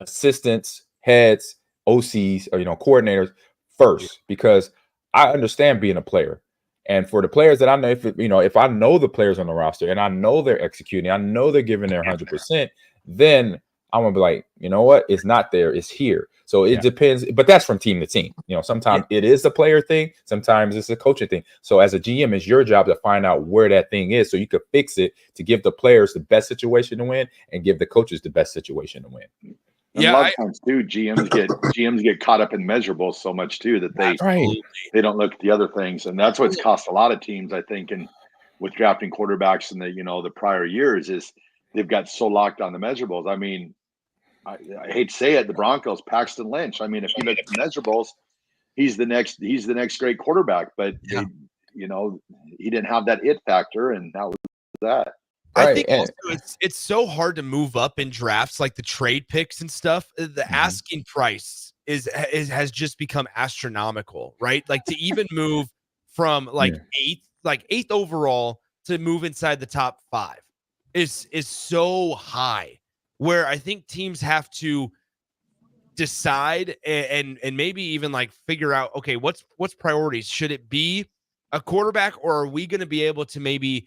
assistants, heads, OCs, or coordinators first, because I understand being a player. And for the players that I know, if I know the players on the roster and I know they're executing, I know they're giving their 100%, then I'm gonna be like, you know what? It's not there, it's here. So it depends, but that's from team to team. Sometimes it is a player thing, sometimes it's a coaching thing. So as a GM, it's your job to find out where that thing is so you could fix it to give the players the best situation to win and give the coaches the best situation to win. And a lot of times too, GMs get caught up in measurables so much too that they don't look at the other things, and that's what's cost a lot of teams, I think, and with drafting quarterbacks in the prior years is they've got so locked on the measurables. I mean, I hate to say it, the Broncos, Paxton Lynch. I mean, if you look at the measurables, he's the next great quarterback, but he didn't have that it factor, and that was that. I think also it's so hard to move up in drafts, like the trade picks and stuff. The asking price has just become astronomical, right? Like to even move from eighth overall to move inside the top 5 is so high, where I think teams have to decide and maybe even like figure out, okay, what's priorities? Should it be a quarterback, or are we going to be able to maybe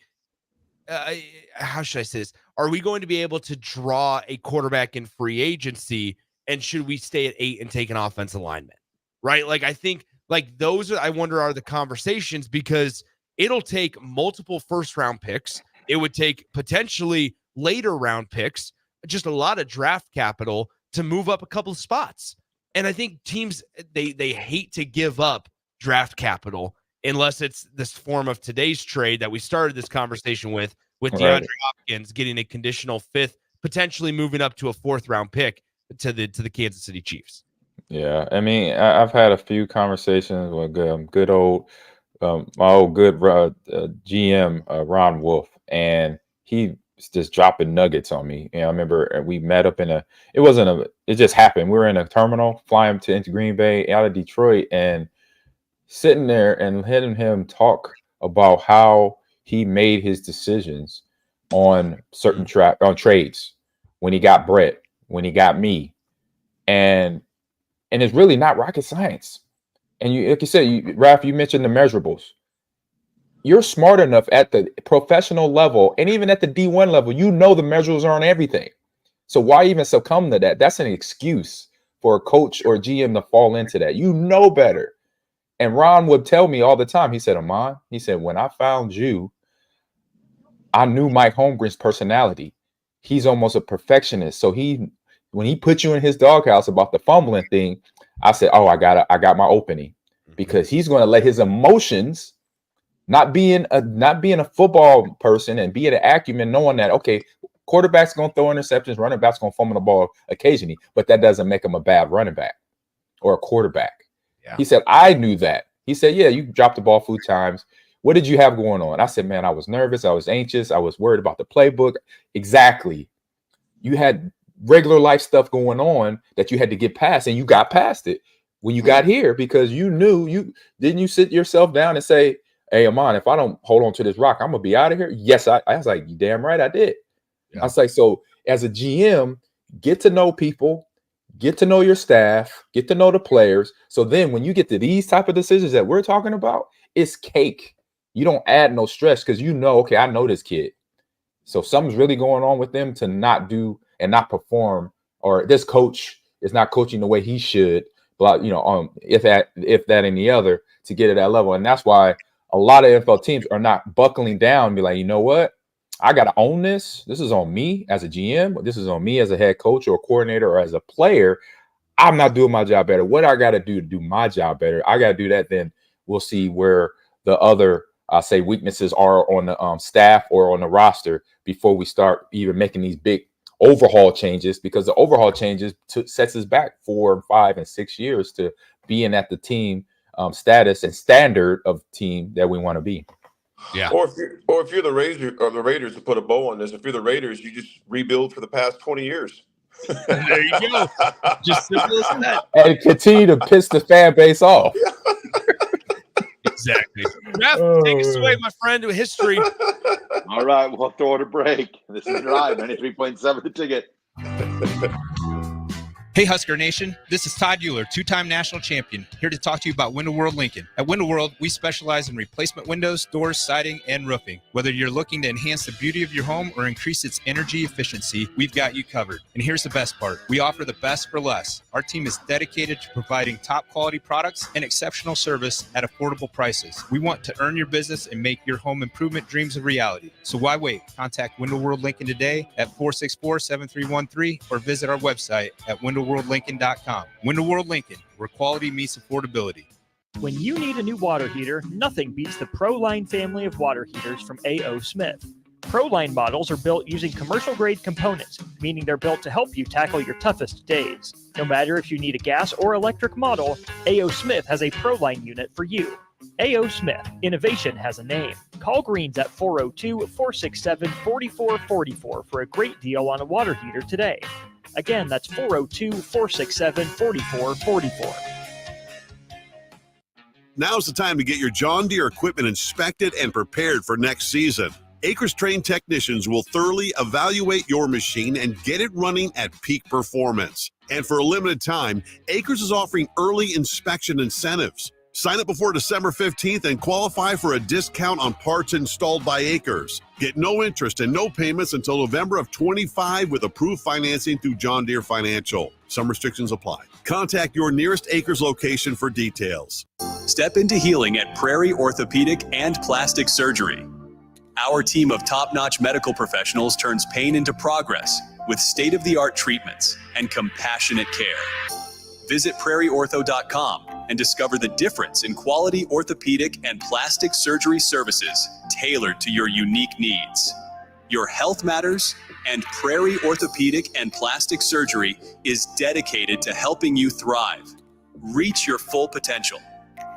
how should I say this? Are we going to be able to draw a quarterback in free agency, and should we stay at 8 and take an offensive lineman? Right? Like, I think like those are the conversations, because it'll take multiple first round picks. It would take potentially later round picks, just a lot of draft capital to move up a couple of spots. And I think teams, they hate to give up draft capital unless it's this form of today's trade that we started this conversation with DeAndre Hopkins getting a conditional 5th, potentially moving up to a 4th round pick to the Kansas City Chiefs. Yeah, I mean, I've had a few conversations with good old my old good GM, Ron Wolf, and he was just dropping nuggets on me. And I remember we met up it just happened. We were in a terminal flying into Green Bay out of Detroit and sitting there and letting him talk about how he made his decisions on certain on trades, when he got Brett, when he got me. And it's really not rocket science. And you, like you said, Raff, you mentioned the measurables. You're smart enough at the professional level and even at the D1 level, the measurables are on everything. So why even succumb to that? That's an excuse for a coach or a GM to fall into that. You know better. And Ron would tell me all the time, he said, Ahman, he said, when I found you, I knew Mike Holmgren's personality. He's almost a perfectionist. So when he put you in his doghouse about the fumbling thing, I said, oh, I got my opening, because he's going to let his emotions, not being a football person and being an acumen, knowing that, okay, quarterback's going to throw interceptions, running back's going to fumble the ball occasionally, but that doesn't make him a bad running back or a quarterback. Yeah. He said, I knew that. He said, yeah, you dropped the ball a few times. What did you have going on? I said, man, I was nervous. I was anxious. I was worried about the playbook. Exactly. You had regular life stuff going on that you had to get past, and you got past it when you got here, because you knew you sit yourself down and say, hey, Ahman, if I don't hold on to this rock, I'm going to be out of here. Yes, I was like, you damn right I did. Yeah. I was like, so as a GM, get to know people, get to know your staff, get to know the players. So then when you get to these type of decisions that we're talking about, it's cake. You don't add no stress, because okay, I know this kid. So something's really going on with them to not do and not perform, or this coach is not coaching the way he should, but if that and the other, to get at that level. And that's why a lot of NFL teams are not buckling down and be like, you know what? I got to own this. This is on me as a GM. This is on me as a head coach or a coordinator or as a player. I'm not doing my job better. What I got to do my job better? I got to do that. Then we'll see where the other, say, weaknesses are on the staff or on the roster before we start even making these big overhaul changes, because the overhaul changes sets us back 4, 5, and 6 years to being at the team status and standard of team that we want to be. Yeah. Or if you're the Raiders, to put a bow on this, if you're the Raiders, you just rebuild for the past 20 years. There you go. Just simple as that. And continue to piss the fan base off. Exactly. Raff, take us away, my friend, to history. All right, we'll throw it a break. This is Drive 93.7 The Ticket. Hey, Husker Nation. This is Todd Euler, two-time national champion, here to talk to you about Window World Lincoln. At Window World, we specialize in replacement windows, doors, siding, and roofing. Whether you're looking to enhance the beauty of your home or increase its energy efficiency, we've got you covered. And here's the best part. We offer the best for less. Our team is dedicated to providing top-quality products and exceptional service at affordable prices. We want to earn your business and make your home improvement dreams a reality. So why wait? Contact Window World Lincoln today at 464-7313 or visit our website at windowworldlincoln.com. Window World Lincoln, where quality meets affordability. When you need a new water heater, nothing beats the ProLine family of water heaters from A.O. Smith. ProLine models are built using commercial-grade components, meaning they're built to help you tackle your toughest days. No matter if you need a gas or electric model, A.O. Smith has a ProLine unit for you. A.O. Smith, innovation has a name. Call Greens at 402-467-4444 for a great deal on a water heater today. Again, that's 402-467-4444. Now's the time to get your John Deere equipment inspected and prepared for next season. Acres trained technicians will thoroughly evaluate your machine and get it running at peak performance. And for a limited time, Acres is offering early inspection incentives. Sign up before December 15th and qualify for a discount on parts installed by Acres. Get no interest and no payments until November of 25 with approved financing through John Deere Financial. Some restrictions apply. Contact your nearest Acres location for details. Step into healing at Prairie Orthopedic and Plastic Surgery. Our team of top-notch medical professionals turns pain into progress with state-of-the-art treatments and compassionate care. Visit prairieortho.com and discover the difference in quality orthopedic and plastic surgery services tailored to your unique needs. Your health matters, and Prairie Orthopedic and Plastic Surgery is dedicated to helping you thrive. Reach your full potential.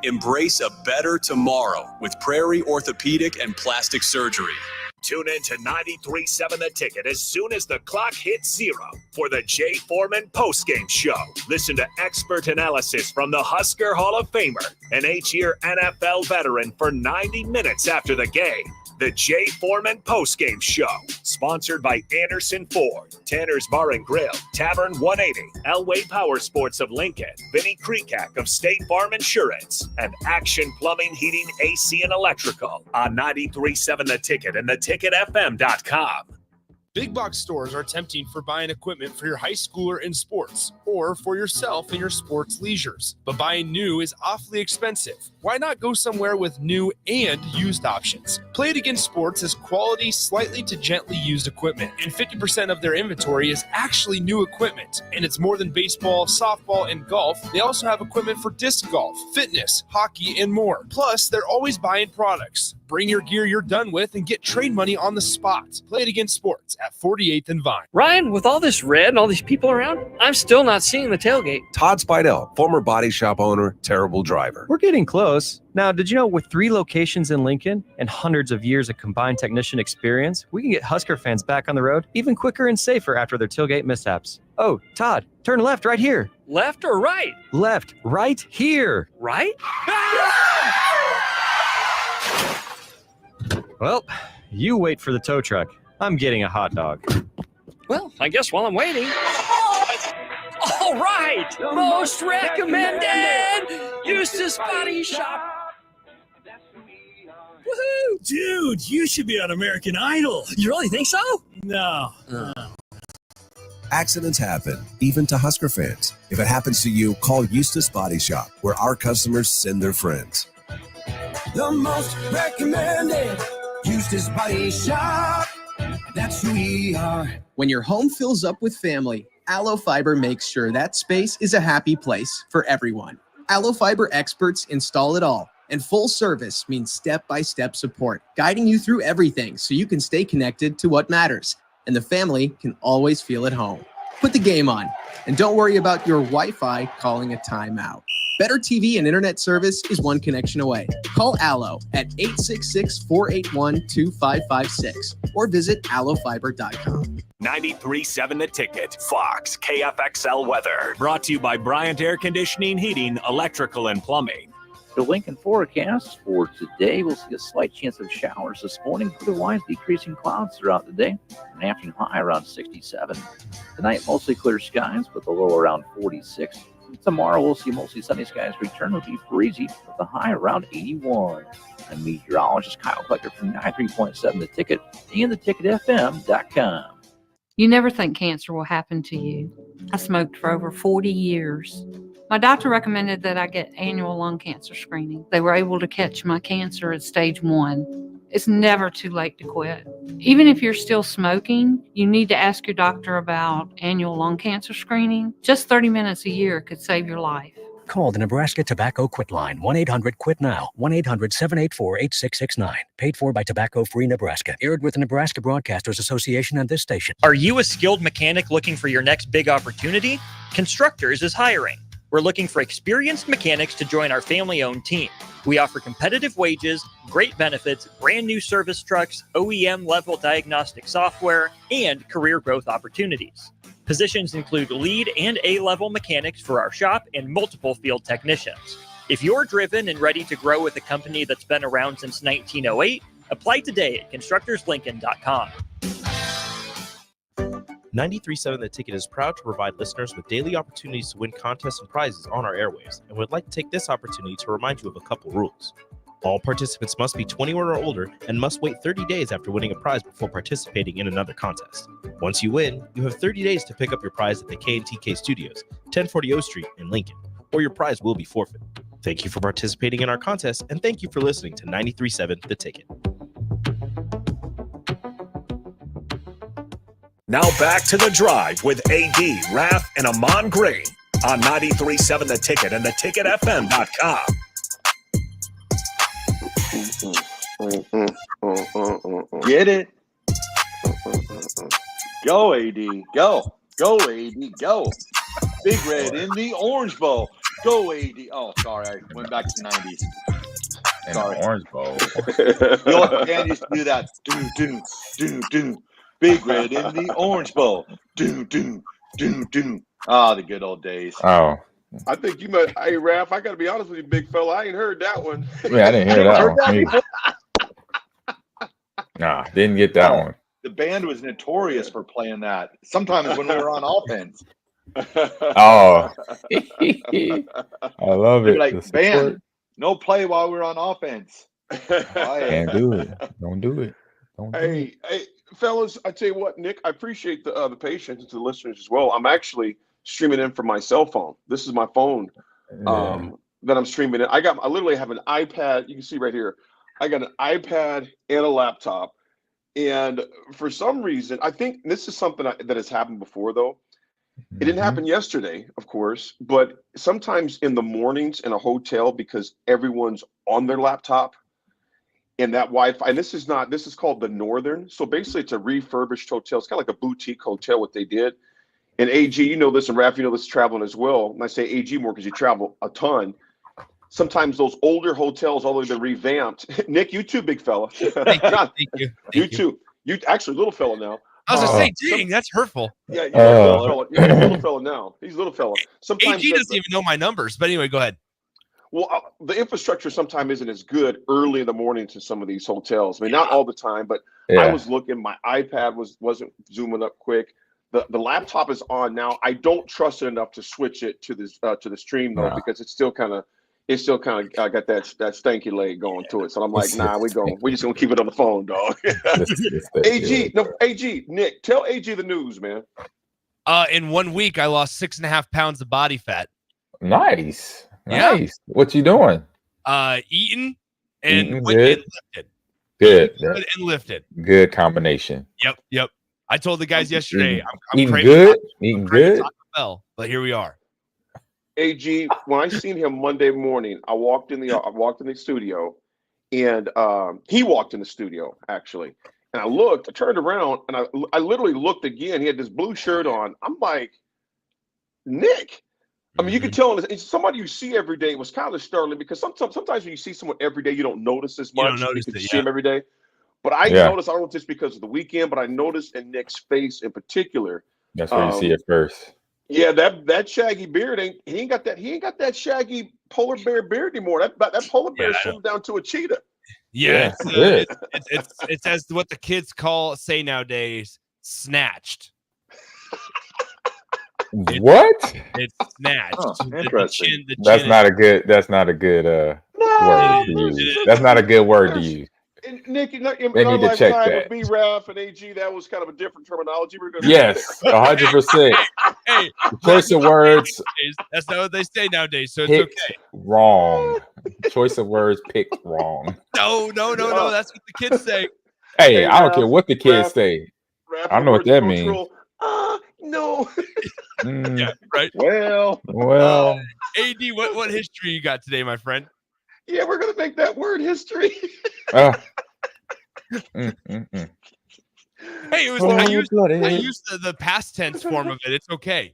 Embrace a better tomorrow with Prairie Orthopedic and Plastic Surgery. Tune in to 93.7 The Ticket as soon as the clock hits 0 for the Jay Foreman postgame show. Listen to expert analysis from the Husker Hall of Famer, an 8-year NFL veteran, for 90 minutes after the game. The Jay Foreman postgame show, sponsored by Anderson Ford, Tanner's Bar and Grill, Tavern 180, Elway Power Sports of Lincoln, Vinnie Kreekak of State Farm Insurance, and Action Plumbing, Heating, AC, and Electrical on 93.7 The Ticket and theticketfm.com. Big box stores are tempting for buying equipment for your high schooler in sports or for yourself in your sports leisures. But buying new is awfully expensive. Why not go somewhere with new and used options? Play It Again Sports has quality, slightly to gently used equipment, and 50% of their inventory is actually new equipment. And it's more than baseball, softball, and golf. They also have equipment for disc golf, fitness, hockey, and more. Plus, they're always buying products. Bring your gear you're done with and get trade money on the spot. Play It Again Sports at 48th and Vine. Ryan, with all this red and all these people around, I'm still not seeing the tailgate. Todd Spidell, former body shop owner, terrible driver. We're getting close. Now, did you know with 3 locations in Lincoln and hundreds of years of combined technician experience, we can get Husker fans back on the road even quicker and safer after their tailgate mishaps? Oh, Todd, turn left right here. Left or right? Left, right here. Right? Well, you wait for the tow truck. I'm getting a hot dog. Well, I guess while I'm waiting. All right! Most recommended! Eustace Body Shop. Woohoo! Dude, you should be on American Idol. You really think so? No. Accidents happen, even to Husker fans. If it happens to you, call Eustace Body Shop, where our customers send their friends. The most recommended Eustace Body Shop. That's who we are. When your home fills up with family, Aloe Fiber makes sure that space is a happy place for everyone. Aloe Fiber experts install it all, and full service means step-by-step support, guiding you through everything so you can stay connected to what matters, and the family can always feel at home. Put the game on, and don't worry about your Wi-Fi calling a timeout. Better TV and internet service is one connection away. Call Allo at 866-481-2556 or visit allofiber.com. 93.7 The Ticket, Fox, KFXL weather. Brought to you by Bryant Air Conditioning, Heating, Electrical, and Plumbing. The Lincoln forecast for today, we'll see a slight chance of showers this morning. Otherwise, decreasing clouds throughout the day. An afternoon high around 67. Tonight, mostly clear skies with a low around 46. Tomorrow, we'll see mostly sunny skies return. It'll be breezy with a high around 81. I'm meteorologist Kyle Klecker from 93.7 The Ticket and theticketfm.com. You never think cancer will happen to you. I smoked for over 40 years. My doctor recommended that I get annual lung cancer screening. They were able to catch my cancer at stage 1. It's never too late to quit. Even if you're still smoking, you need to ask your doctor about annual lung cancer screening. Just 30 minutes a year could save your life. Call the Nebraska Tobacco Quit Line, 1-800-QUIT-NOW, 1-800-784-8669. Paid for by Tobacco Free Nebraska. Aired with the Nebraska Broadcasters Association and this station. Are you a skilled mechanic looking for your next big opportunity? Constructors is hiring. We're looking for experienced mechanics to join our family-owned team. We offer competitive wages, great benefits, brand new service trucks, OEM-level diagnostic software, and career growth opportunities. Positions include lead and A-level mechanics for our shop and multiple field technicians. If you're driven and ready to grow with a company that's been around since 1908, apply today at constructorslincoln.com. 93.7 The Ticket is proud to provide listeners with daily opportunities to win contests and prizes on our airwaves, and would like to take this opportunity to remind you of a couple rules. All participants must be 21 or older and must wait 30 days after winning a prize before participating in another contest. Once you win, you have 30 days to pick up your prize at the K&TK Studios, 1040 O Street in Lincoln, or your prize will be forfeit. Thank you for participating in our contest, and thank you for listening to 93.7 The Ticket. Now back to The Drive with AD, Raff, and Ahman Green on 93.7 The Ticket and theticketfm.com. Get it? Go, AD. Go. Go, AD. Go. Big Red in the Orange Bowl. Go AD. Oh, sorry, I went back to the 90s. And Sorry. the Orange Bowl. The old band used to do that. Do do do do. Big Red in the Orange Bowl. Do do do do. Ah, the good old days. Oh, I think you might. Hey, Raff, I got to be honest with you, big fella. I ain't heard that one. yeah, I didn't hear that Heard one. that before? Nah, didn't get that one. The band was notorious for playing that. Sometimes when we were on offense. Oh, I love They'd it. be like, The support. band, no play while we're on offense. Can't do it. Don't do it. Don't do it. Hey, fellas, I tell you what, Nick, I appreciate the patience to the listeners as well. I'm actually streaming in from my cell phone. This is my phone that I'm streaming in. I literally have an iPad. You can see right here. I got an iPad and a laptop. And for some reason, I think this is something that has happened before, though. It didn't happen yesterday, of course, but sometimes in the mornings in a hotel, because everyone's on their laptop and that Wi-Fi, and this is called the Northern. So basically it's a refurbished hotel. It's kind of like a boutique hotel, what they did. And AG, you know this, and Raff, you know this, traveling as well. And I say AG more because you travel a ton. Sometimes those older hotels, although they've been revamped. Nick, you too, big fella. Thank you. You too. You actually little fella now. I was gonna say, dang, that's hurtful. Yeah, you're a little fella. You're a little fella now. He's a little fella. Sometimes AG doesn't even know my numbers, but anyway, go ahead. Well, the infrastructure sometimes isn't as good early in the morning to some of these hotels. I mean, not all the time, but I was looking. My iPad wasn't zooming up quick. The laptop is on now. I don't trust it enough to switch it to the stream though, because it's still kind of got that stanky leg going to it. So I'm like, nah, we just gonna keep it on the phone, dog. AG, Nick, tell AG the news, man. In 1 week, I lost 6.5 pounds of body fat. Nice. Yeah. Nice. What you doing? Eating and good. lifted. Good. And lifted. Good combination. Yep. I told the guys yesterday, I'm eating craving good. I'm craving Taco Bell, but here we are. AG, when I seen him Monday morning, I walked in the studio, and he walked in the studio actually. And I turned around, and I literally looked again. He had this blue shirt on. I'm like, Nick. I mean, you can tell it's somebody you see every day. It was kind of startling because sometimes when you see someone every day, you don't notice as much because you see him every day. But I noticed, I don't know if it's because of the weekend, but I noticed in Nick's face in particular. That's where you see it first. Yeah, that shaggy beard he ain't got that shaggy polar bear beard anymore. That polar bear slimmed down to a cheetah. Yeah, it's as what the kids say nowadays, snatched. What? It's snatched. Oh, interesting. That's not a good word to use. That's not a good word to use. And Nick, in They our need to check lifetime that. with Raff and AG, that was kind of a different terminology. We're going to Yes, 100%. Hey, Choice of words. That's not what they say nowadays, so it's Picked okay. wrong. Choice of words picked wrong. No. That's what the kids say. Hey, I don't care what the kids say. Raff, I don't know what that means. No. Yeah, right. Well. AD, what history you got today, my friend? Yeah, we're gonna make that word history. Hey, it was. I used the past tense form of it. It's okay.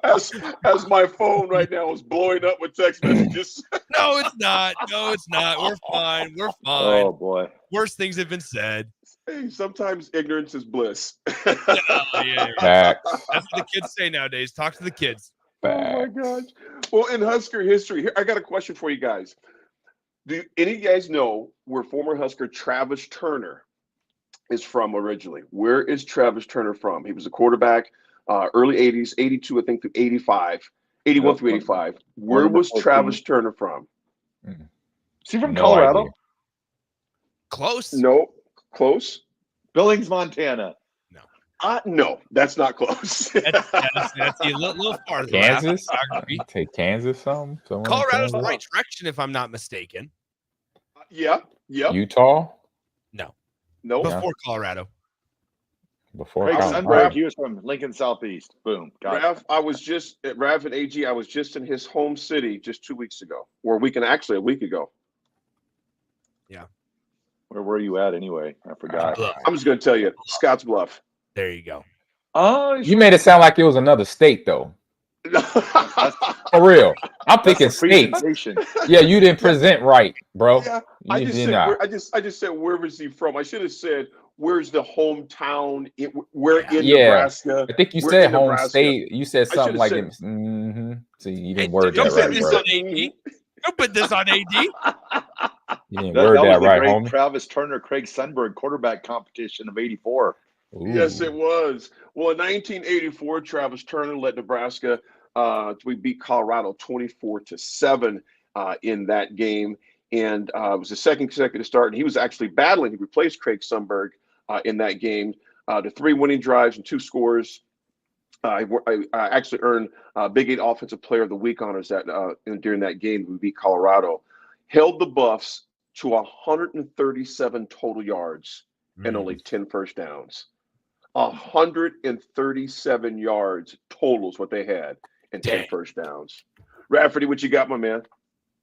as my phone right now is blowing up with text messages. No, it's not. We're fine. Oh boy. Worse things have been said. Hey, sometimes ignorance is bliss. Yeah. That's what the kids say nowadays. Talk to the kids. Oh my gosh. Well, in Husker history, here I got a question for you guys. Do any of you guys know where former Husker Travis Turner is from originally? Where is Travis Turner from? He was a quarterback, early 80s, 82, I think, through 85, 81 through 85. Where was Travis Turner from? Is he from Colorado? Idea. Close. No. Close. Billings, Montana. No, that's not close. That's a little farther. Kansas? Take Kansas something? Colorado's the right direction, if I'm not mistaken. Yeah. Utah? No. Before Colorado. Craig Sundberg, he was from Lincoln Southeast. Boom. Raff, Raff and AG, I was just in his home city just 2 weeks ago, or a week ago. Yeah. Where were you at anyway? I forgot. I'm just going to tell you, Scottsbluff. There you go. Oh, You made it sound like it was another state, though. For real. I'm thinking states. presentation. Yeah, you didn't present right, bro. Yeah, You did not. I just said where was he from? I should have said where's the hometown? Where in Yeah, Nebraska? I think you We're said in home Nebraska. state. You said I something should've like said- it. Mm-hmm. See, you didn't word Don't that put right, this bro. on AD. Don't put this on AD. You didn't That word was that the right, great homie. Travis Turner, Craig Sundberg quarterback competition of '84. Yes, it was. Well, in 1984, Travis Turner led Nebraska. We beat Colorado 24-7 in that game, and it was the second consecutive start. And he was actually battling. He replaced Craig Sundberg in that game. The 3 winning drives and 2 scores. I actually earned Big 8 Offensive Player of the Week honors during that game. We beat Colorado, held the Buffs to 137 total yards and only 10 first downs. 137 yards total is what they had and 10 first downs. Rafferty, what you got, my man?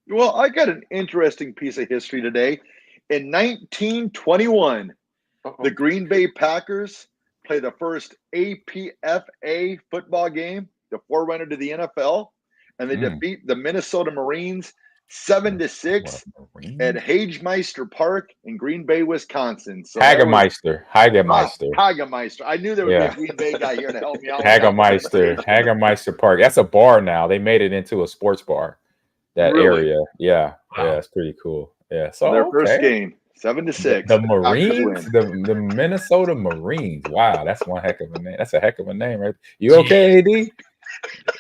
Well, I got an interesting piece of history today. In 1921, the Green Bay Packers play the first APFA football game, the forerunner to the NFL, and they defeat the Minnesota Marines 7-6 at Hagemeister Park in Green Bay, Wisconsin. So Hagemeister. Hagemeister. I knew there would be a Green Bay guy here to help me out. Hagemeister Park. That's a bar now. They made it into a sports bar. That Really? area. Yeah. Yeah, it's pretty cool. Yeah. So Their first game, 7-6. The Marines, the Minnesota Marines. Wow, that's one heck of a name. That's a heck of a name, right? You okay, AD?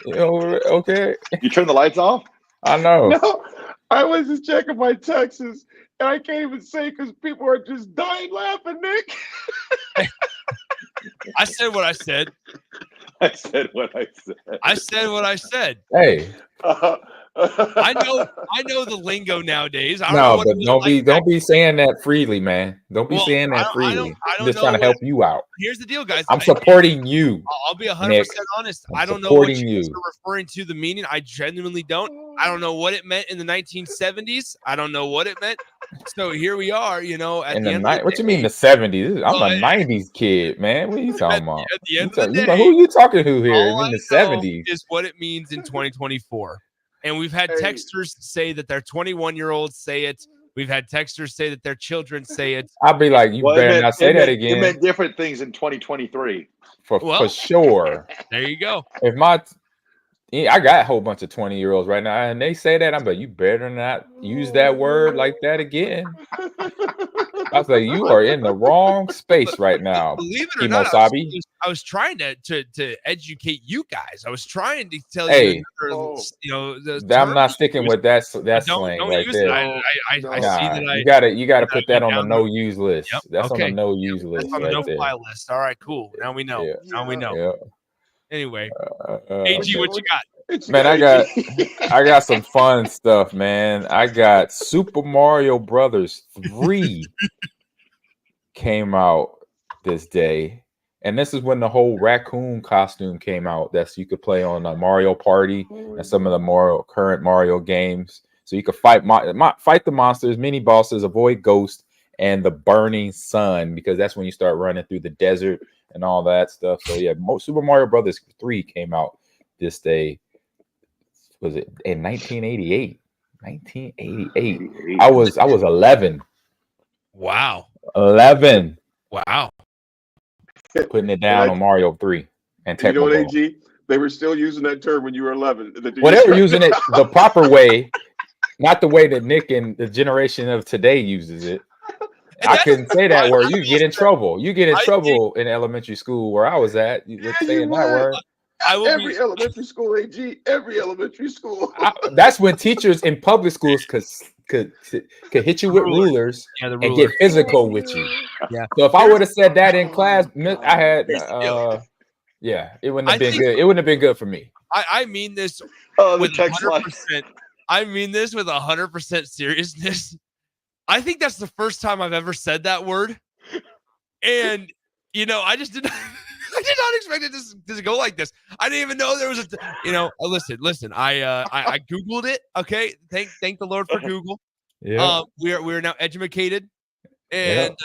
You okay? You turn the lights off? I know. No, I was just checking my texts, and I can't even say because people are just dying laughing, Nick. I said what I said. I said what I said. I said what I said. Hey. I know the lingo nowadays. I don't No, know what but don't be saying that freely, man. Don't be saying that freely. I'm just trying to help you out. Here's the deal, guys. I'm supporting you. I'll be 100% Nick. honest. I'm I don't know what supporting you you. are referring to the meaning. I genuinely don't. I don't know what it meant in the 1970s. I don't know what it meant. So here we are, at In the end the of night, the what you day. mean the 70s? I'm a 90s kid, man. What are you talking about? At the end of the day, who are you talking to here? all In the I know 70s. is what it means in 2024. And we've had texters say that their 21-year-olds say it. We've had texters say that their children say it. I'll be like, you better not say that again. It meant different things in 2023. For sure. There you go. If I got a whole bunch of 20-year-olds right now, and they say that, I'm like, you better not use that word like that again. I was like, you are in the wrong space right now. Believe it or Kimo not, Sabi. I was trying to educate you guys. I was trying to tell Hey, you, I'm not sticking with that don't slang don't right use there. it. I see that. You gotta put that on the no use list. Yep. That's Okay. on the no use list That's on the right no there. fly list. All right, cool. Now we know. Now we know. Yeah. Anyway, AG, what you got? Man, I got some fun stuff, man. I got Super Mario Brothers 3 came out this day. And this is when the whole raccoon costume came out. That's you could play on Mario Party and some of the current Mario games. So you could fight the monsters, mini bosses, avoid ghosts, and the burning sun, because that's when you start running through the desert and all that stuff. So yeah, Super Mario Brothers 3 came out this day. Was it in 1988? 1988. I was 11. Wow. 11. Wow. Putting it down on Mario 3 and You know what, Tecmo Bowl. AG? They were still using that term when you were 11. Well, they were using it the proper way, not the way that Nick and the generation of today uses it. I couldn't say that word. You get in trouble. You get in trouble in elementary school where I was at. Saying that word. Every elementary school, AG. Every elementary school. That's when teachers in public schools could hit you with rulers and get physical with you. Yeah. So if I would have said that in class, I had it wouldn't have been good. It wouldn't have been good for me. I mean this with 100%. I mean this with 100% seriousness. I think that's the first time I've ever said that word, and I just did not. I did not expect it to go like this. I didn't even know there was listen. I Googled it. Okay. Thank the Lord for Google. Yeah. We're now educated. And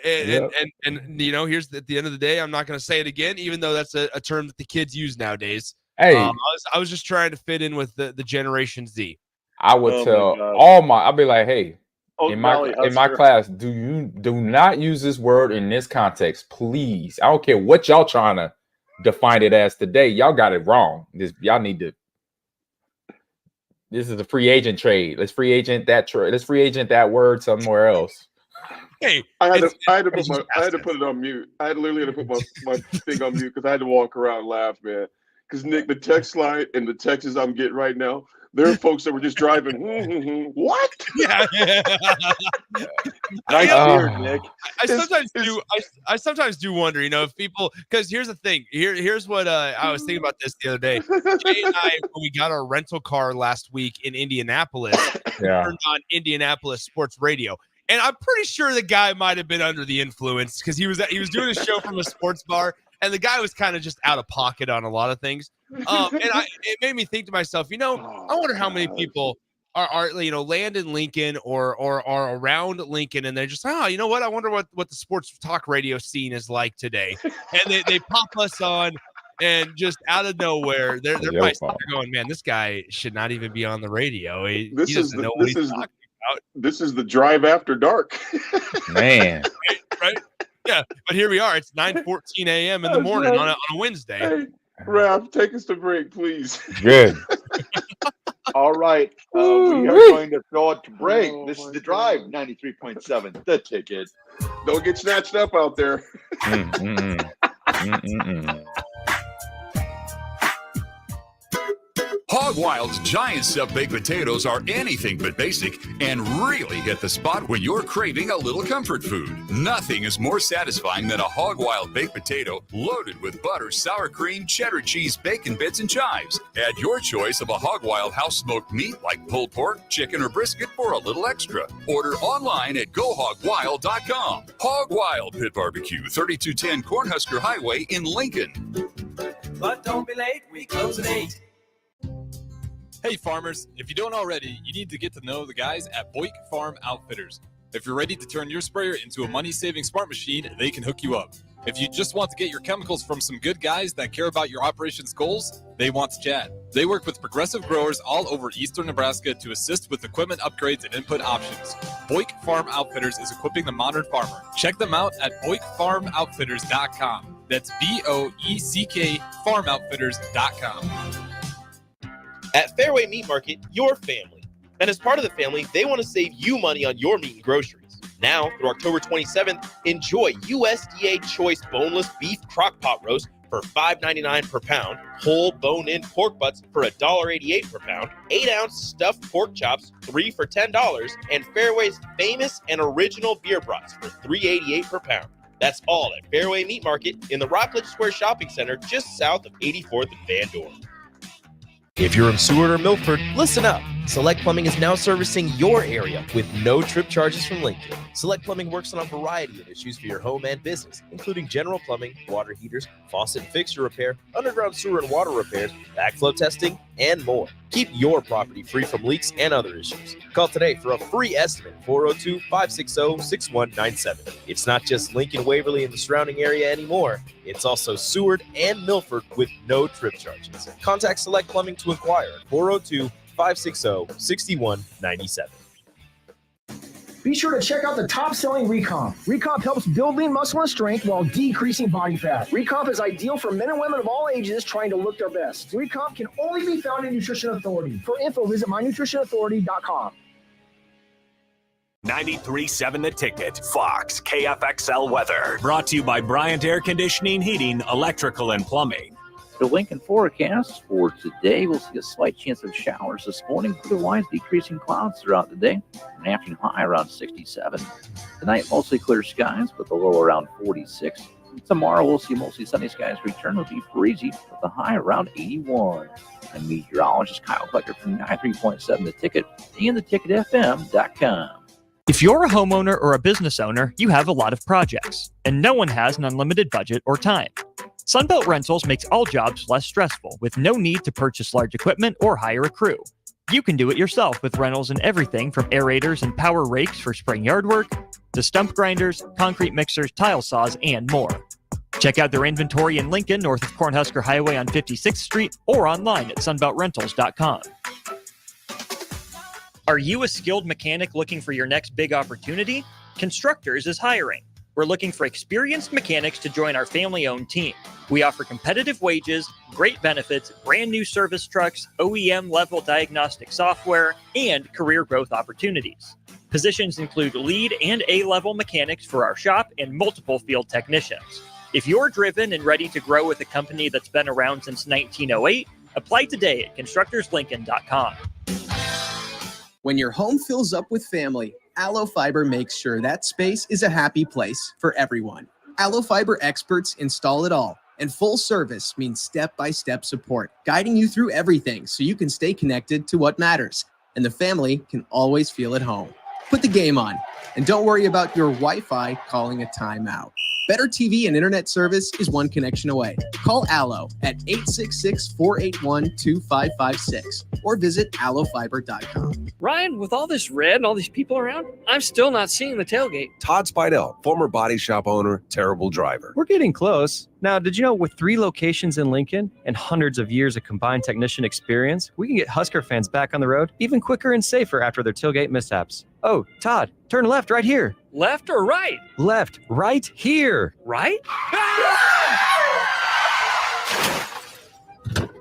Yep. and you know, here's at the end of the day, I'm not going to say it again, even though that's a term that the kids use nowadays. Hey. I was just trying to fit in with the Generation Z. I would tell I'll be like, hey, in my class, do not use this word in this context, please. I don't care what y'all trying to define it as today. Y'all got it wrong. Y'all need to. This is a free agent trade. Let's free agent that trade. Let's free agent that word somewhere else. Hey, I had to put it on mute. I had literally to put my thing on mute because I had to walk around and laugh, man. Because Nick, the text line and the texts I'm getting right now, there are folks that were just driving. What? Yeah. Nice beard, Nick. I sometimes do wonder, you know, if people, because here's the thing. Here's what I was thinking about this the other day. Jay and I, when we got our rental car last week in Indianapolis, we turned on Indianapolis sports radio. And I'm pretty sure the guy might have been under the influence because he was doing a show from a sports bar, and the guy was kind of just out of pocket on a lot of things. It made me think to myself, you know, I wonder how many people are you know, land in Lincoln or are around Lincoln, and they're just, you know what? I wonder what the sports talk radio scene is like today. And they pop us on, and just out of nowhere, they're probably going, man, this guy should not even be on the radio. He doesn't know what he's talking about. This is the drive after dark. Man. Right? Yeah, but here we are. It's 9:14 a.m. in the morning on a Wednesday. Hey, Raff, take us to break, please. Good. All right. We are going to throw it to break. This is The Drive, 93.7, The Ticket. Don't get snatched up out there. Hog Wild's giant stuffed baked potatoes are anything but basic and really hit the spot when you're craving a little comfort food. Nothing is more satisfying than a Hog Wild baked potato loaded with butter, sour cream, cheddar cheese, bacon bits, and chives. Add your choice of a Hog Wild house-smoked meat like pulled pork, chicken, or brisket for a little extra. Order online at GoHogWild.com. Hog Wild Pit Barbecue, 3210 Cornhusker Highway in Lincoln. But don't be late, we close at 8. Hey farmers, if you don't already, you need to get to know the guys at Boyk Farm Outfitters. If you're ready to turn your sprayer into a money-saving smart machine, they can hook you up. If you just want to get your chemicals from some good guys that care about your operations goals, they want to chat. They work with progressive growers all over eastern Nebraska to assist with equipment upgrades and input options. Boyk Farm Outfitters is equipping the modern farmer. Check them out at BoykFarmOutfitters.com. That's BOECK FarmOutfitters.com. At Fairway Meat Market, your family. And as part of the family, they want to save you money on your meat and groceries. Now, through October 27th, enjoy USDA Choice Boneless Beef Crock-Pot Roast for $5.99 per pound, whole bone-in pork butts for $1.88 per pound, 8-ounce stuffed pork chops, 3 for $10, and Fairway's famous and original beer brats for $3.88 per pound. That's all at Fairway Meat Market in the Rockledge Square Shopping Center just south of 84th and Van Dorn. If you're in Seward or Milford, listen up. Select Plumbing is now servicing your area with no trip charges from Lincoln. Select Plumbing works on a variety of issues for your home and business, including general plumbing, water heaters, faucet and fixture repair, underground sewer and water repairs, backflow testing, and more. Keep your property free from leaks and other issues. Call today for a free estimate, 402-560-6197. It's not just Lincoln, Waverly, and the surrounding area anymore. It's also Seward and Milford with no trip charges. Contact Select Plumbing to inquire at 402-560-6197. Be sure to check out the top-selling Recomp. Recomp helps build lean muscle and strength while decreasing body fat. Recomp is ideal for men and women of all ages trying to look their best. Recomp can only be found in Nutrition Authority. For info, visit mynutritionauthority.com. 93.7 The Ticket, Fox, KFXL weather. Brought to you by Bryant Air Conditioning, Heating, Electrical, and Plumbing. The Lincoln forecast for today, we'll see a slight chance of showers this morning. Otherwise, decreasing clouds throughout the day. An afternoon high around 67. Tonight, mostly clear skies with a low around 46. Tomorrow, we'll see mostly sunny skies return. It'll be breezy with a high around 81. And meteorologist Kyle Klecker from 93.7 The Ticket and theticketfm.com. If you're a homeowner or a business owner, you have a lot of projects, and no one has an unlimited budget or time. Sunbelt Rentals makes all jobs less stressful with no need to purchase large equipment or hire a crew. You can do it yourself with rentals and everything from aerators and power rakes for spring yard work, to stump grinders, concrete mixers, tile saws, and more. Check out their inventory in Lincoln, north of Cornhusker Highway on 56th Street, or online at sunbeltrentals.com. Are you a skilled mechanic looking for your next big opportunity? Constructors is hiring. We're looking for experienced mechanics to join our family-owned team. We offer competitive wages, great benefits, brand new service trucks, OEM-level diagnostic software, and career growth opportunities. Positions include lead and A-level mechanics for our shop and multiple field technicians. If you're driven and ready to grow with a company that's been around since 1908, apply today at constructorslincoln.com. When your home fills up with family, Aloe Fiber makes sure that space is a happy place for everyone. Aloe Fiber experts install it all, and full service means step-by-step support, guiding you through everything so you can stay connected to what matters, and the family can always feel at home. Put the game on, and don't worry about your Wi-Fi calling a timeout. Better TV and internet service is one connection away. Call Aloe at 866-481-2556 or visit aloefiber.com. Ryan, with all this red and all these people around, I'm still not seeing the tailgate. Todd Spidell, former body shop owner, terrible driver. We're getting close. Now, did you know with 3 locations in Lincoln and hundreds of years of combined technician experience, we can get Husker fans back on the road even quicker and safer after their tailgate mishaps? Oh, Todd, turn left right here. Left or right? Left, right here. Right?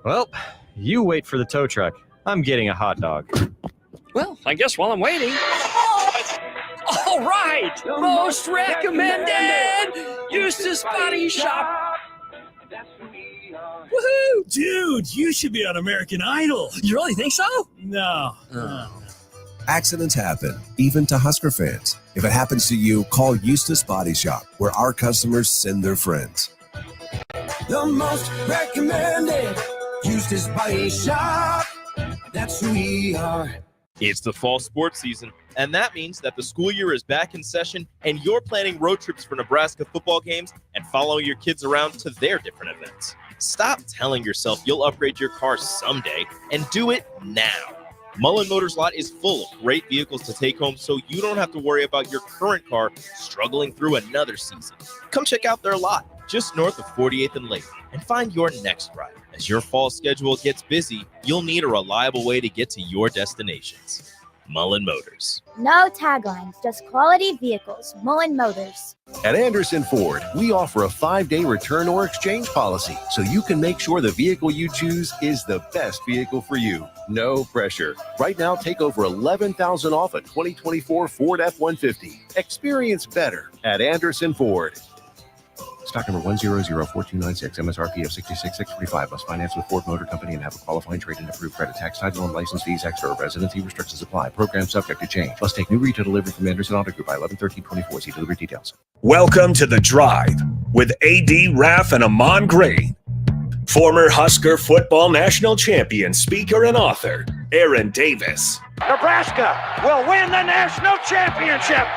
Well, you wait for the tow truck. I'm getting a hot dog. Well, I guess while I'm waiting. All right! Most recommended! Eustace Body Shop! Woohoo! Dude, you should be on American Idol. You really think so? No. Accidents happen, even to Husker fans. If it happens to you, call Eustace Body Shop, where our customers send their friends. The most recommended Eustace Body Shop. That's who we are. It's the fall sports season, and that means that the school year is back in session and you're planning road trips for Nebraska football games and following your kids around to their different events. Stop telling yourself you'll upgrade your car someday and do it now. Mullen Motors Lot is full of great vehicles to take home so you don't have to worry about your current car struggling through another season. Come check out their lot just north of 48th and Lake and find your next ride. As your fall schedule gets busy, you'll need a reliable way to get to your destinations. Mullen Motors. No taglines, just quality vehicles. Mullen Motors. At Anderson Ford, we offer a 5-day return or exchange policy so you can make sure the vehicle you choose is the best vehicle for you. No pressure. Right now, take over $11,000 off a 2024 Ford F-150. Experience better at Anderson Ford. Stock number 1004296, MSRP of $66,645. Must finance with Ford Motor Company and have a qualifying trade and approved credit. Tax, title, and license fees extra. Residency restrictions apply. Program subject to change. Must take new retail delivery from Anderson Auto Group by 11/13/24. See delivery details. Welcome to The Drive with AD Raff and Ahman Green. Former Husker football national champion, speaker, and author, Aaron Davis. Nebraska will win the national championship.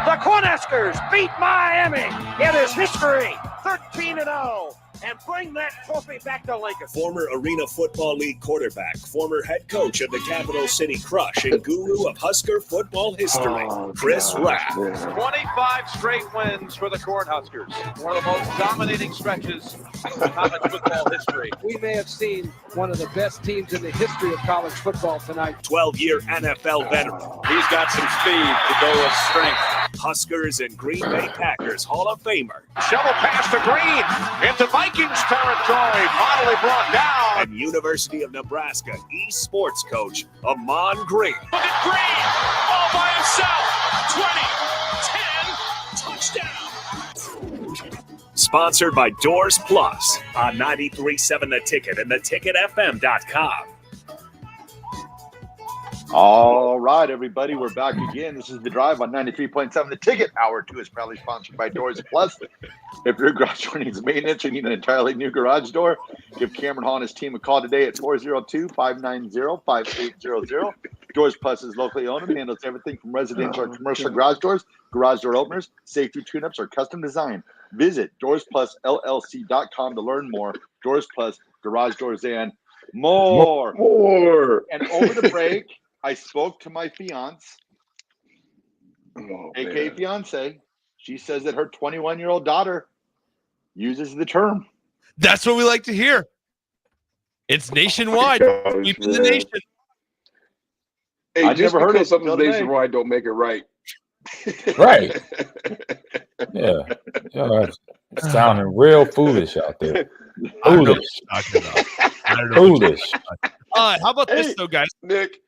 The Cornhuskers beat Miami. It is history, 13-0, and bring that trophy back to Lincoln. Former Arena Football League quarterback, former head coach of the Capital City Crush, and guru of Husker football history, Chris Raff. 25 straight wins for the Cornhuskers. One of the most dominating stretches in college football history. We may have seen one of the best teams in the history of college football tonight. 12-year NFL veteran. He's got some speed to go with strength. Huskers and Green Bay Packers Hall of Famer. Shovel pass to Green into Vikings territory. Finally brought down. And University of Nebraska East Sports coach, Ahman Green. Look at Green, all by himself. 20, 10, touchdown. Sponsored by Doors Plus on 93.7 The Ticket and theticketfm.com. All right, everybody, we're back again. This is The Drive on 93.7 The Ticket. Hour 2 is proudly sponsored by Doors Plus. If your garage door needs maintenance or you need an entirely new garage door, give Cameron Hall and his team a call today at 402-590-5800. Doors Plus is locally owned and handles everything from residential and commercial garage doors, garage door openers, safety tune-ups, or custom design. Visit DoorsPlusLLC.com to learn more. Doors Plus, garage doors, and more. And over the break, I spoke to my fiance, aka fiance. She says that her 21-year-old daughter uses the term. That's what we like to hear. It's nationwide. Sweeping the nation. Hey, I've just never heard because it something's until today. nationwide don't make it right. Right. Yeah. Sounding real foolish out there. I don't know what Foolish. you're talking about. I don't know what you're Foolish. talking about. How about this, though, guys? Nick.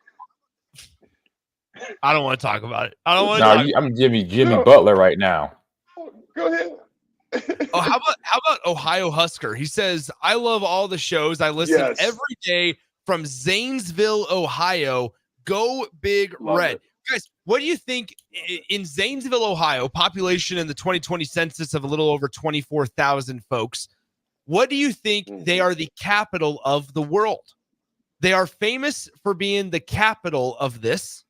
I don't want to talk about it. I don't want to No, talk I'm Jimmy Butler right now. Go ahead. Oh, how about Ohio Husker? He says, I love all the shows. I listen every day from Zanesville, Ohio. Go Big Red. Guys, what do you think in Zanesville, Ohio, population in the 2020 census of a little over 24,000 folks? What do you think they are the capital of the world? They are famous for being the capital of this.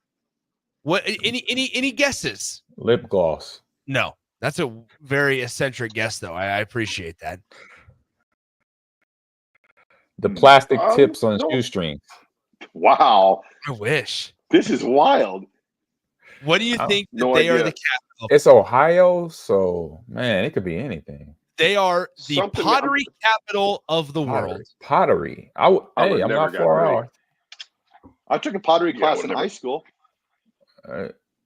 What any guesses? Lip gloss. No. That's a very eccentric guess, though. I appreciate that. The plastic tips on shoestrings. Wow. I wish. This is wild. What do you think that No they are idea. the capital? It's Ohio, so man, it could be anything. They are the Something that- pottery capital of the world. Pottery. I would I'm never not got far right. off. I took a pottery Yeah, class in whatever. high school.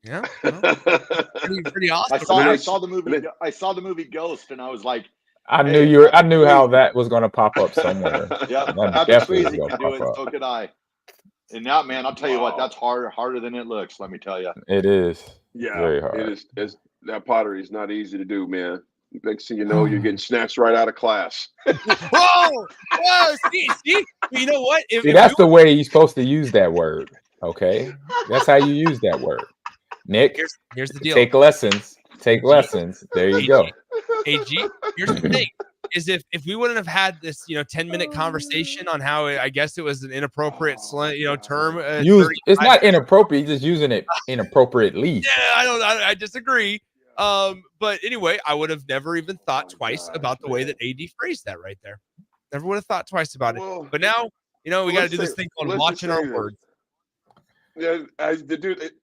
Yeah, pretty awesome. I saw the movie. I saw the movie Ghost, and I was like, I knew hey, I knew how that was going to pop up somewhere. "Yeah, That Patrick definitely Swayze was can gonna do it. pop So up. could I." And now, man, I'll tell you what, that's harder than it looks. Let me tell you. It is. Yeah, Very hard. it is. That pottery is not easy to do, man. Next thing you know, you're getting snatched right out of class. Whoa! See? You know what? See, that's the way you're supposed to use that word. Okay, that's how you use that word. Nick, here's the deal. Take lessons. Take lessons. There you go. AG, here's the thing: is if we wouldn't have had this, 10-minute conversation on how I guess it was an inappropriate term. It's not inappropriate. You're just using it inappropriately. Yeah, I disagree. But anyway, I would have never even thought twice about the way that AD phrased that right there. Never would have thought twice about it. But now, we got to do this thing called watching our words. Yeah,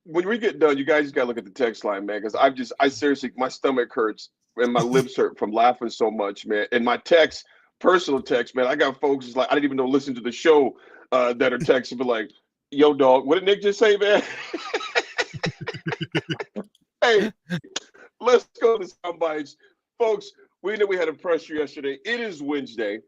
when we get done, you guys got to look at the text line, man, because I seriously, my stomach hurts and my lips hurt from laughing so much, man. And my personal text, man, I got folks who's like, I didn't even know listen to the show that are texting, but like, yo, dog, what did Nick just say, man? Hey, let's go to sound bites. Folks, we know we had a pressure yesterday. It is Wednesday.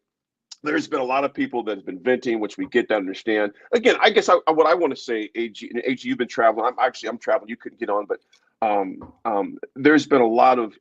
There's been a lot of people that's been venting, which we get to understand. Again, I guess what I want to say, AG, you've been traveling. I'm traveling. You couldn't get on, but there's been a lot of.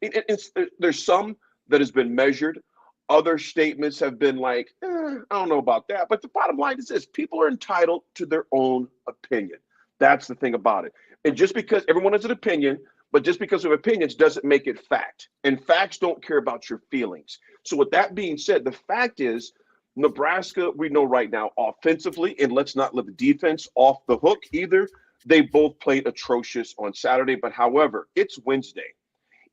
There's some that has been measured. Other statements have been like, I don't know about that. But the bottom line is this: people are entitled to their own opinion. That's the thing about it. And just because everyone has an opinion, but just because of opinions doesn't make it fact. And facts don't care about your feelings. So with that being said, the fact is, Nebraska, we know right now offensively, and let's not let the defense off the hook either. They both played atrocious on Saturday, but however, it's Wednesday,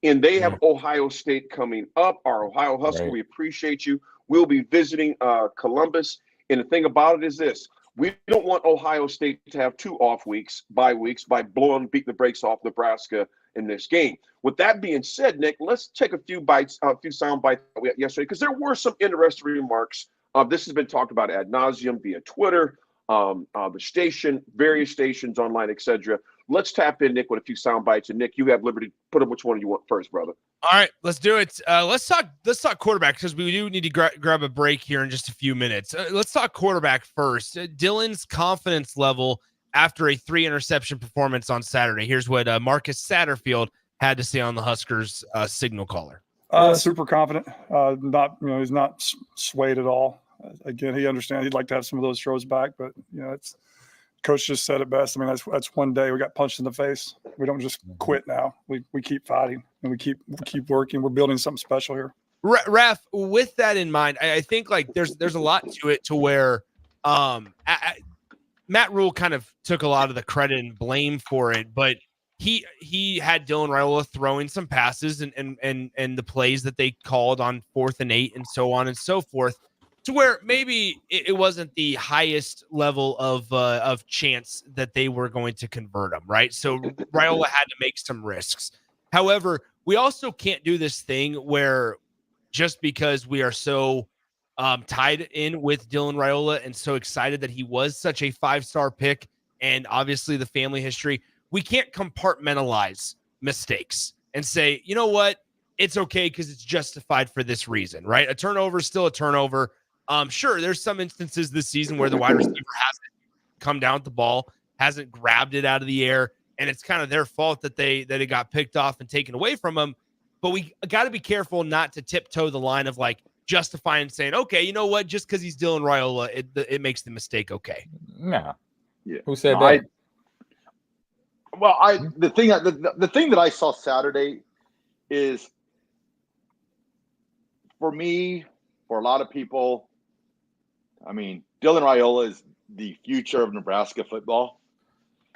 and they have Ohio State coming up. Our Ohio Husker, we appreciate you. We'll be visiting Columbus, and the thing about it is this: we don't want Ohio State to have 2 bye weeks by beating the brakes off Nebraska in this game. With that being said, Nick, let's take a few sound bites we had yesterday, because there were some interesting remarks. This has been talked about ad nauseum via Twitter, the station, various stations online, etc. Let's tap in, Nick, with a few sound bites. And Nick, you have liberty. Put up which one you want first, brother. All right, let's do it. Let's talk quarterback, because we do need to grab a break here in just a few minutes. Let's talk quarterback first. Dylan's confidence level after a 3-interception performance on Saturday. Here's what Marcus Satterfield had to say on the Huskers signal caller. Super confident. He's not swayed at all. Again, he understands he'd like to have some of those throws back, but it's coach just said it best. I mean, that's one day we got punched in the face. We don't just quit now. We keep fighting and we keep working. We're building something special here. Raff, with that in mind, I think like there's a lot to it to where Matt Rule kind of took a lot of the credit and blame for it, but he had Dylan Raiola throwing some passes and the plays that they called on 4th and 8 and so on and so forth to where maybe it wasn't the highest level of chance that they were going to convert him, right? So Raiola had to make some risks. However, we also can't do this thing where just because we are so tied in with Dylan Raiola and so excited that he was such a 5-star pick and obviously the family history, we can't compartmentalize mistakes and say, you know what, it's okay because it's justified for this reason, right? A turnover is still a turnover. Sure, there's some instances this season where the wide receiver hasn't come down with the ball, hasn't grabbed it out of the air, and it's kind of their fault that it got picked off and taken away from them. But we got to be careful not to tiptoe the line of like justifying saying, okay, you know what, just because he's Dylan Raiola, it makes the mistake okay. No. Yeah. Who said that? The thing that I saw Saturday is, for me, for a lot of people, I mean, Dylan Raiola is the future of Nebraska football.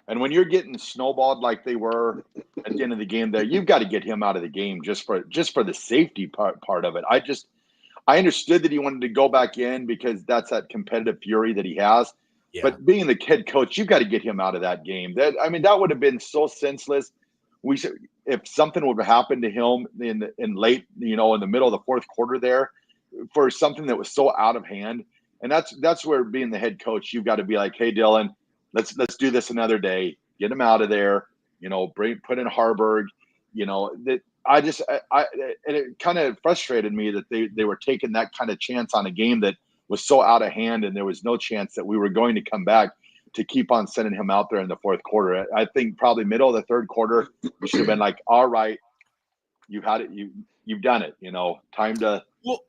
And when you're getting snowballed like they were at the end of the game there, you've got to get him out of the game just for the safety part of it. I understood that he wanted to go back in because that's that competitive fury that he has. Yeah. But being the head coach, you've got to get him out of that game. That would have been so senseless. If something would have happened to him in late, in the middle of the fourth quarter there, for something that was so out of hand. And that's where, being the head coach, you've got to be like, hey, Dylan, let's do this another day. Get him out of there. Put in Harburg. And it kind of frustrated me that they were taking that kind of chance on a game that was so out of hand, and there was no chance that we were going to come back to keep on sending him out there in the fourth quarter. I think probably middle of the third quarter, we should have been like, all right, you've had it. You've done it. Time to. Well,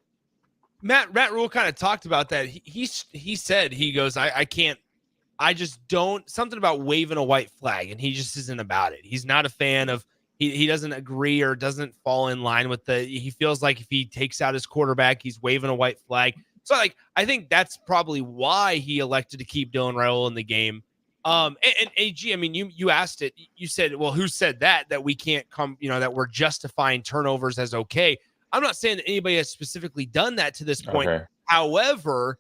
Matt Rule kind of talked about that. He said, he goes, I just don't, something about waving a white flag, and he just isn't about it. He's not a fan of, he doesn't agree or doesn't fall in line with he feels like if he takes out his quarterback, he's waving a white flag. So I think that's probably why he elected to keep Dylan Raiola in the game. And AG, I mean, you asked it, you said, well, who said that we can't come, that we're justifying turnovers as okay. I'm not saying that anybody has specifically done that to this point. Okay. However,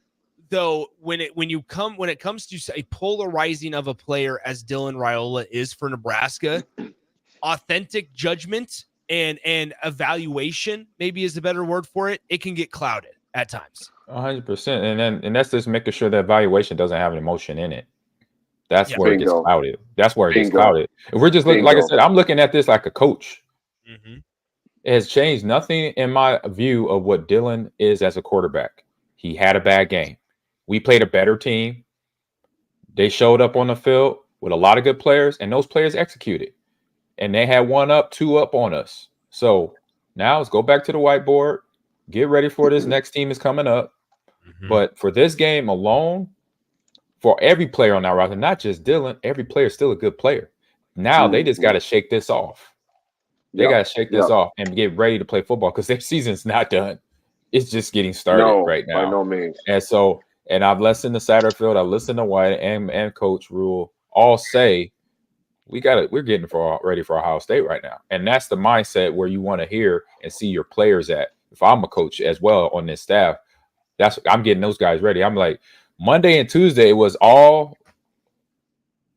though, when it comes to a polarizing of a player as Dylan Raiola is for Nebraska, authentic judgment and evaluation maybe is a better word for it. It can get clouded at times. 100%, and that's just making sure that evaluation doesn't have an emotion in it. That's where it gets clouded. That's where it gets clouded. If we're just looking, like I said, I'm looking at this like a coach. Mm-hmm. It has changed nothing in my view of what Dylan is as a quarterback. He had a bad game. We played a better team. They showed up on the field with a lot of good players, and those players executed. And they had 1 up, 2 up on us. So now let's go back to the whiteboard. Get ready for this next team is coming up. Mm-hmm. But for this game alone, for every player on that roster, not just Dylan, every player is still a good player. Now they just got to shake this off. They got to shake this off and get ready to play football because their season's not done. It's just getting started right now. By no means. And I've listened to Satterfield, I've listened to White and Coach Rule all say we're getting ready for Ohio State right now. And that's the mindset where you want to hear and see your players at. If I'm a coach as well on this staff, I'm getting those guys ready. I'm like, Monday and Tuesday it was all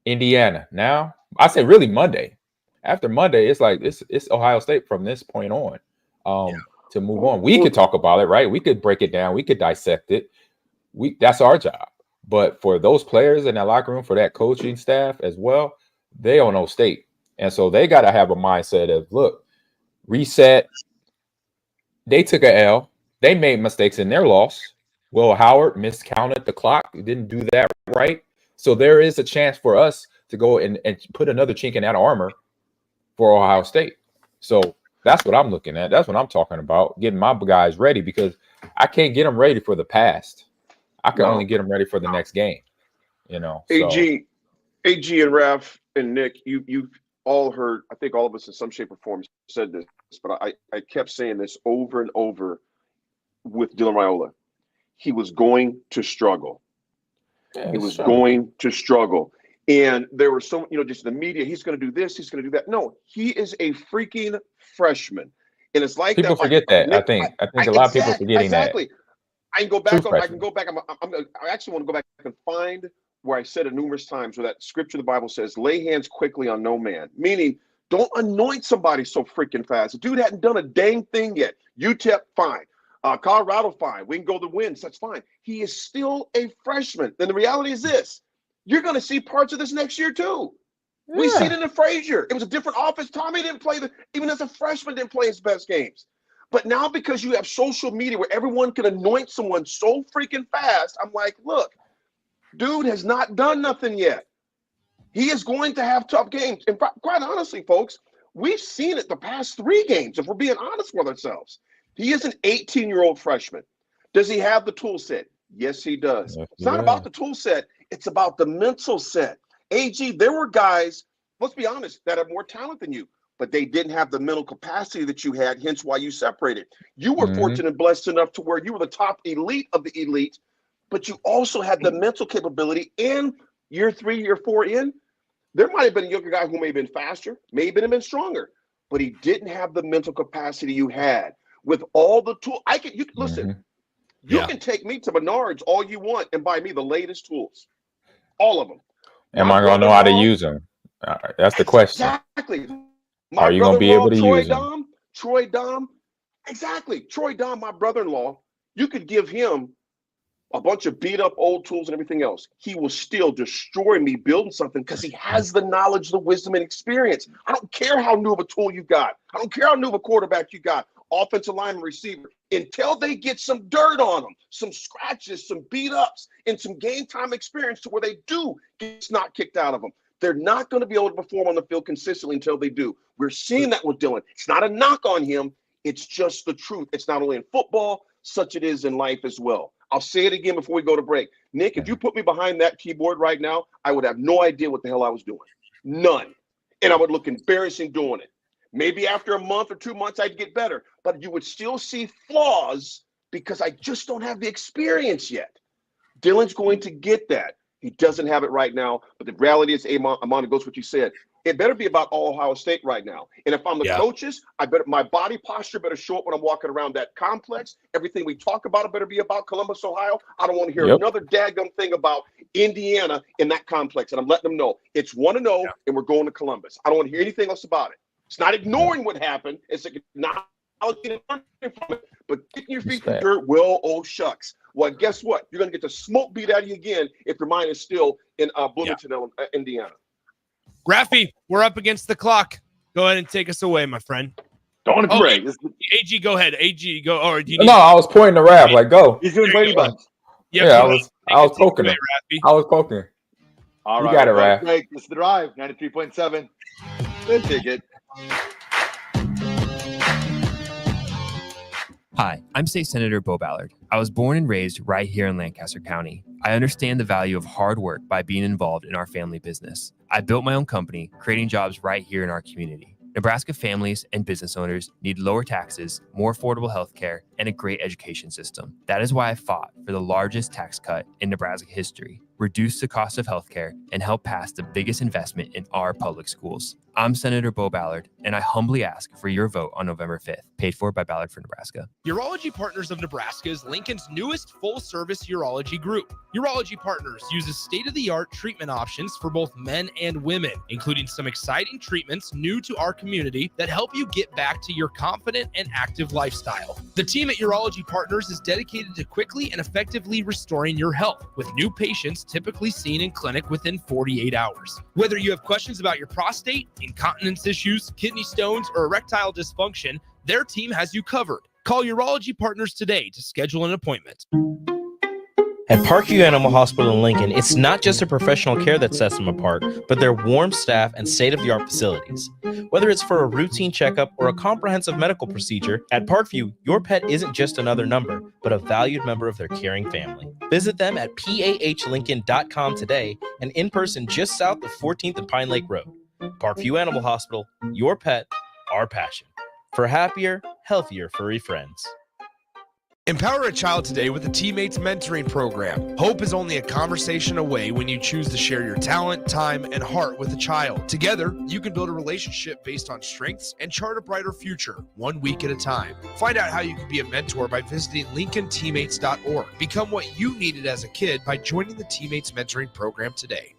Indiana. Now I say really Monday. After Monday, it's like it's Ohio State from this point on. To move on, we could talk about it, right? We could break it down. We could dissect it. That's our job. But for those players in that locker room, for that coaching staff as well, they don't know State, and so they got to have a mindset of look, reset. They took a L. They made mistakes in their loss. Will Howard miscounted the clock. He didn't do that right. So there is a chance for us to go and put another chink in that armor for Ohio State. So that's what I'm looking at. That's what I'm talking about, getting my guys ready because I can't get them ready for the past. I can only get them ready for the next game, AG and Raff and Nick, you've all heard, I think all of us in some shape or form said this, but I kept saying this over and over with Dylan Raiola. He was going to struggle. Yeah, he was going to struggle. And there were so, just the media, he's going to do this, he's going to do that. No, he is a freaking freshman. And it's like people forget that. I think a lot of people are forgetting that. I can go back. I can go back. I actually want to go back and find where I said it numerous times where that scripture, the Bible says, lay hands quickly on no man. Meaning, don't anoint somebody so freaking fast. The dude hadn't done a dang thing yet. UTEP, fine. Colorado, fine. We can go to wins. That's fine. He is still a freshman. Then the reality is this. You're going to see parts of this next year, too. Yeah. We see it in the Frazier. It was a different offense. Tommy didn't play, even as a freshman, didn't play his best games. But now because you have social media where everyone can anoint someone so freaking fast, I'm like, look, dude has not done nothing yet. He is going to have tough games. And quite honestly, folks, we've seen it the past 3 games, if we're being honest with ourselves. He is an 18-year-old freshman. Does he have the tool set? Yes, he does. It's not about the tool set. It's about the mental set. AG, there were guys, let's be honest, that have more talent than you, but they didn't have the mental capacity that you had, hence why you separated. You were fortunate and blessed enough to where you were the top elite of the elite, but you also had the mental capability. In year 3, year 4 in, there might have been a younger guy who may have been faster, maybe have been stronger, but he didn't have the mental capacity you had. With all the tools, listen, you can take me to Menards all you want and buy me the latest tools, all of them. Am I going to know how to use them? That's the question. Exactly. Are you going to be able to use them? Troy Dom, exactly. Troy Dom, my brother-in-law, you could give him a bunch of beat up old tools and everything else. He will still destroy me building something because he has the knowledge, the wisdom, and experience. I don't care how new of a tool you got. I don't care how new of a quarterback you got, offensive lineman, receiver, until they get some dirt on them, some scratches, some beat ups, and some game time experience to where they do get snot kicked out of them. They're not going to be able to perform on the field consistently until they do. We're seeing that with Dylan. It's not a knock on him. It's just the truth. It's not only in football, such it is in life as well. I'll say it again before we go to break. Nick, if you put me behind that keyboard right now, I would have no idea what the hell I was doing. None. And I would look embarrassing doing it. Maybe after a month or 2 months, I'd get better. But you would still see flaws because I just don't have the experience yet. Dylan's going to get that. He doesn't have it right now. But the reality is, Ahman, it goes what you said. It better be about all Ohio State right now. And if I'm the coaches, my body posture better show up when I'm walking around that complex. Everything we talk about, it better be about Columbus, Ohio. I don't want to hear another daggum thing about Indiana in that complex. And I'm letting them know it's 1-0 and we're going to Columbus. I don't want to hear anything else about it. It's not ignoring what happened. It's acknowledging and learning from it. But getting your feet in the dirt, well, oh shucks. Well, guess what? You're going to get the smoke beat out of you again if your mind is still in Bloomington, Indiana. Raffy, we're up against the clock. Go ahead and take us away, my friend. Don't want to break. AG, go ahead. AG, go. Or do you no, I was pointing to Raff. Like, go. He's doing Brady Bunch. I was poking him. I was poking. All right, you got it, Raff. This is the Drive, 93.7. The Ticket. Hi, I'm State Senator Bo Ballard. I was born and raised right here in Lancaster County. I understand the value of hard work by being involved in our family business. I built my own company, creating jobs right here in our community. Nebraska families and business owners need lower taxes, more affordable health care, and a great education system. That is why I fought for the largest tax cut in Nebraska history, reduce the cost of healthcare, and help pass the biggest investment in our public schools. I'm Senator Bo Ballard, and I humbly ask for your vote on November 5th, paid for by Ballard for Nebraska. Urology Partners of Nebraska is Lincoln's newest full-service urology group. Urology Partners uses state-of-the-art treatment options for both men and women, including some exciting treatments new to our community that help you get back to your confident and active lifestyle. The team at Urology Partners is dedicated to quickly and effectively restoring your health, with new patients typically seen in clinic within 48 hours. Whether you have questions about your prostate, incontinence issues, kidney stones, or erectile dysfunction, their team has you covered. Call Urology Partners today to schedule an appointment. At Parkview Animal Hospital in Lincoln, it's not just the professional care that sets them apart, but their warm staff and state-of-the-art facilities. Whether it's for a routine checkup or a comprehensive medical procedure, at Parkview, your pet isn't just another number, but a valued member of their caring family. Visit them at pahlincoln.com today and in person just south of 14th and Pine Lake Road. Parkview Animal Hospital, your pet, our passion. For happier, healthier furry friends. Empower a child today with a Teammates Mentoring Program. Hope is only a conversation away when you choose to share your talent, time, and heart with a child. Together, you can build a relationship based on strengths and chart a brighter future, 1 week at a time. Find out how you can be a mentor by visiting LincolnTeammates.org. Become what you needed as a kid by joining the Teammates Mentoring Program today.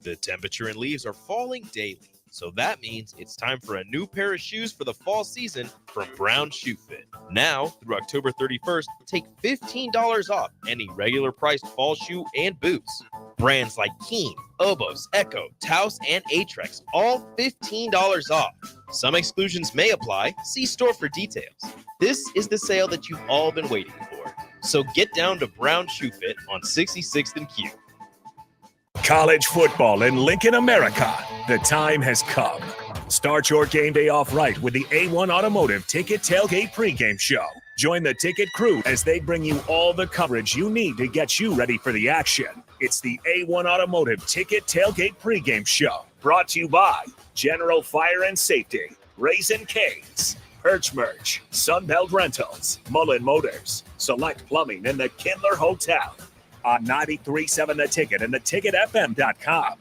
The temperature and leaves are falling daily, so that means it's time for a new pair of shoes for the fall season from Brown Shoe Fit. Now, through October 31st, take $15 off any regular priced fall shoe and boots. Brands like Keen, Obos, Echo, Taos, and Atrex, all $15 off. Some exclusions may apply. See store for details. This is the sale that you've all been waiting for. So get down to Brown Shoe Fit on 66th and Q. College football in Lincoln, America. The time has come. Start your game day off right with the A1 Automotive Ticket Tailgate pregame show. Join the ticket crew as they bring you all the coverage you need to get you ready for the action. It's the A1 Automotive Ticket Tailgate pregame show. Brought to you by General Fire and Safety, Raisin Canes, Perch Merch, Sunbelt Rentals, Mullen Motors, Select Plumbing, and the Kindler Hotel. On 93.7 The Ticket and theticketfm.com.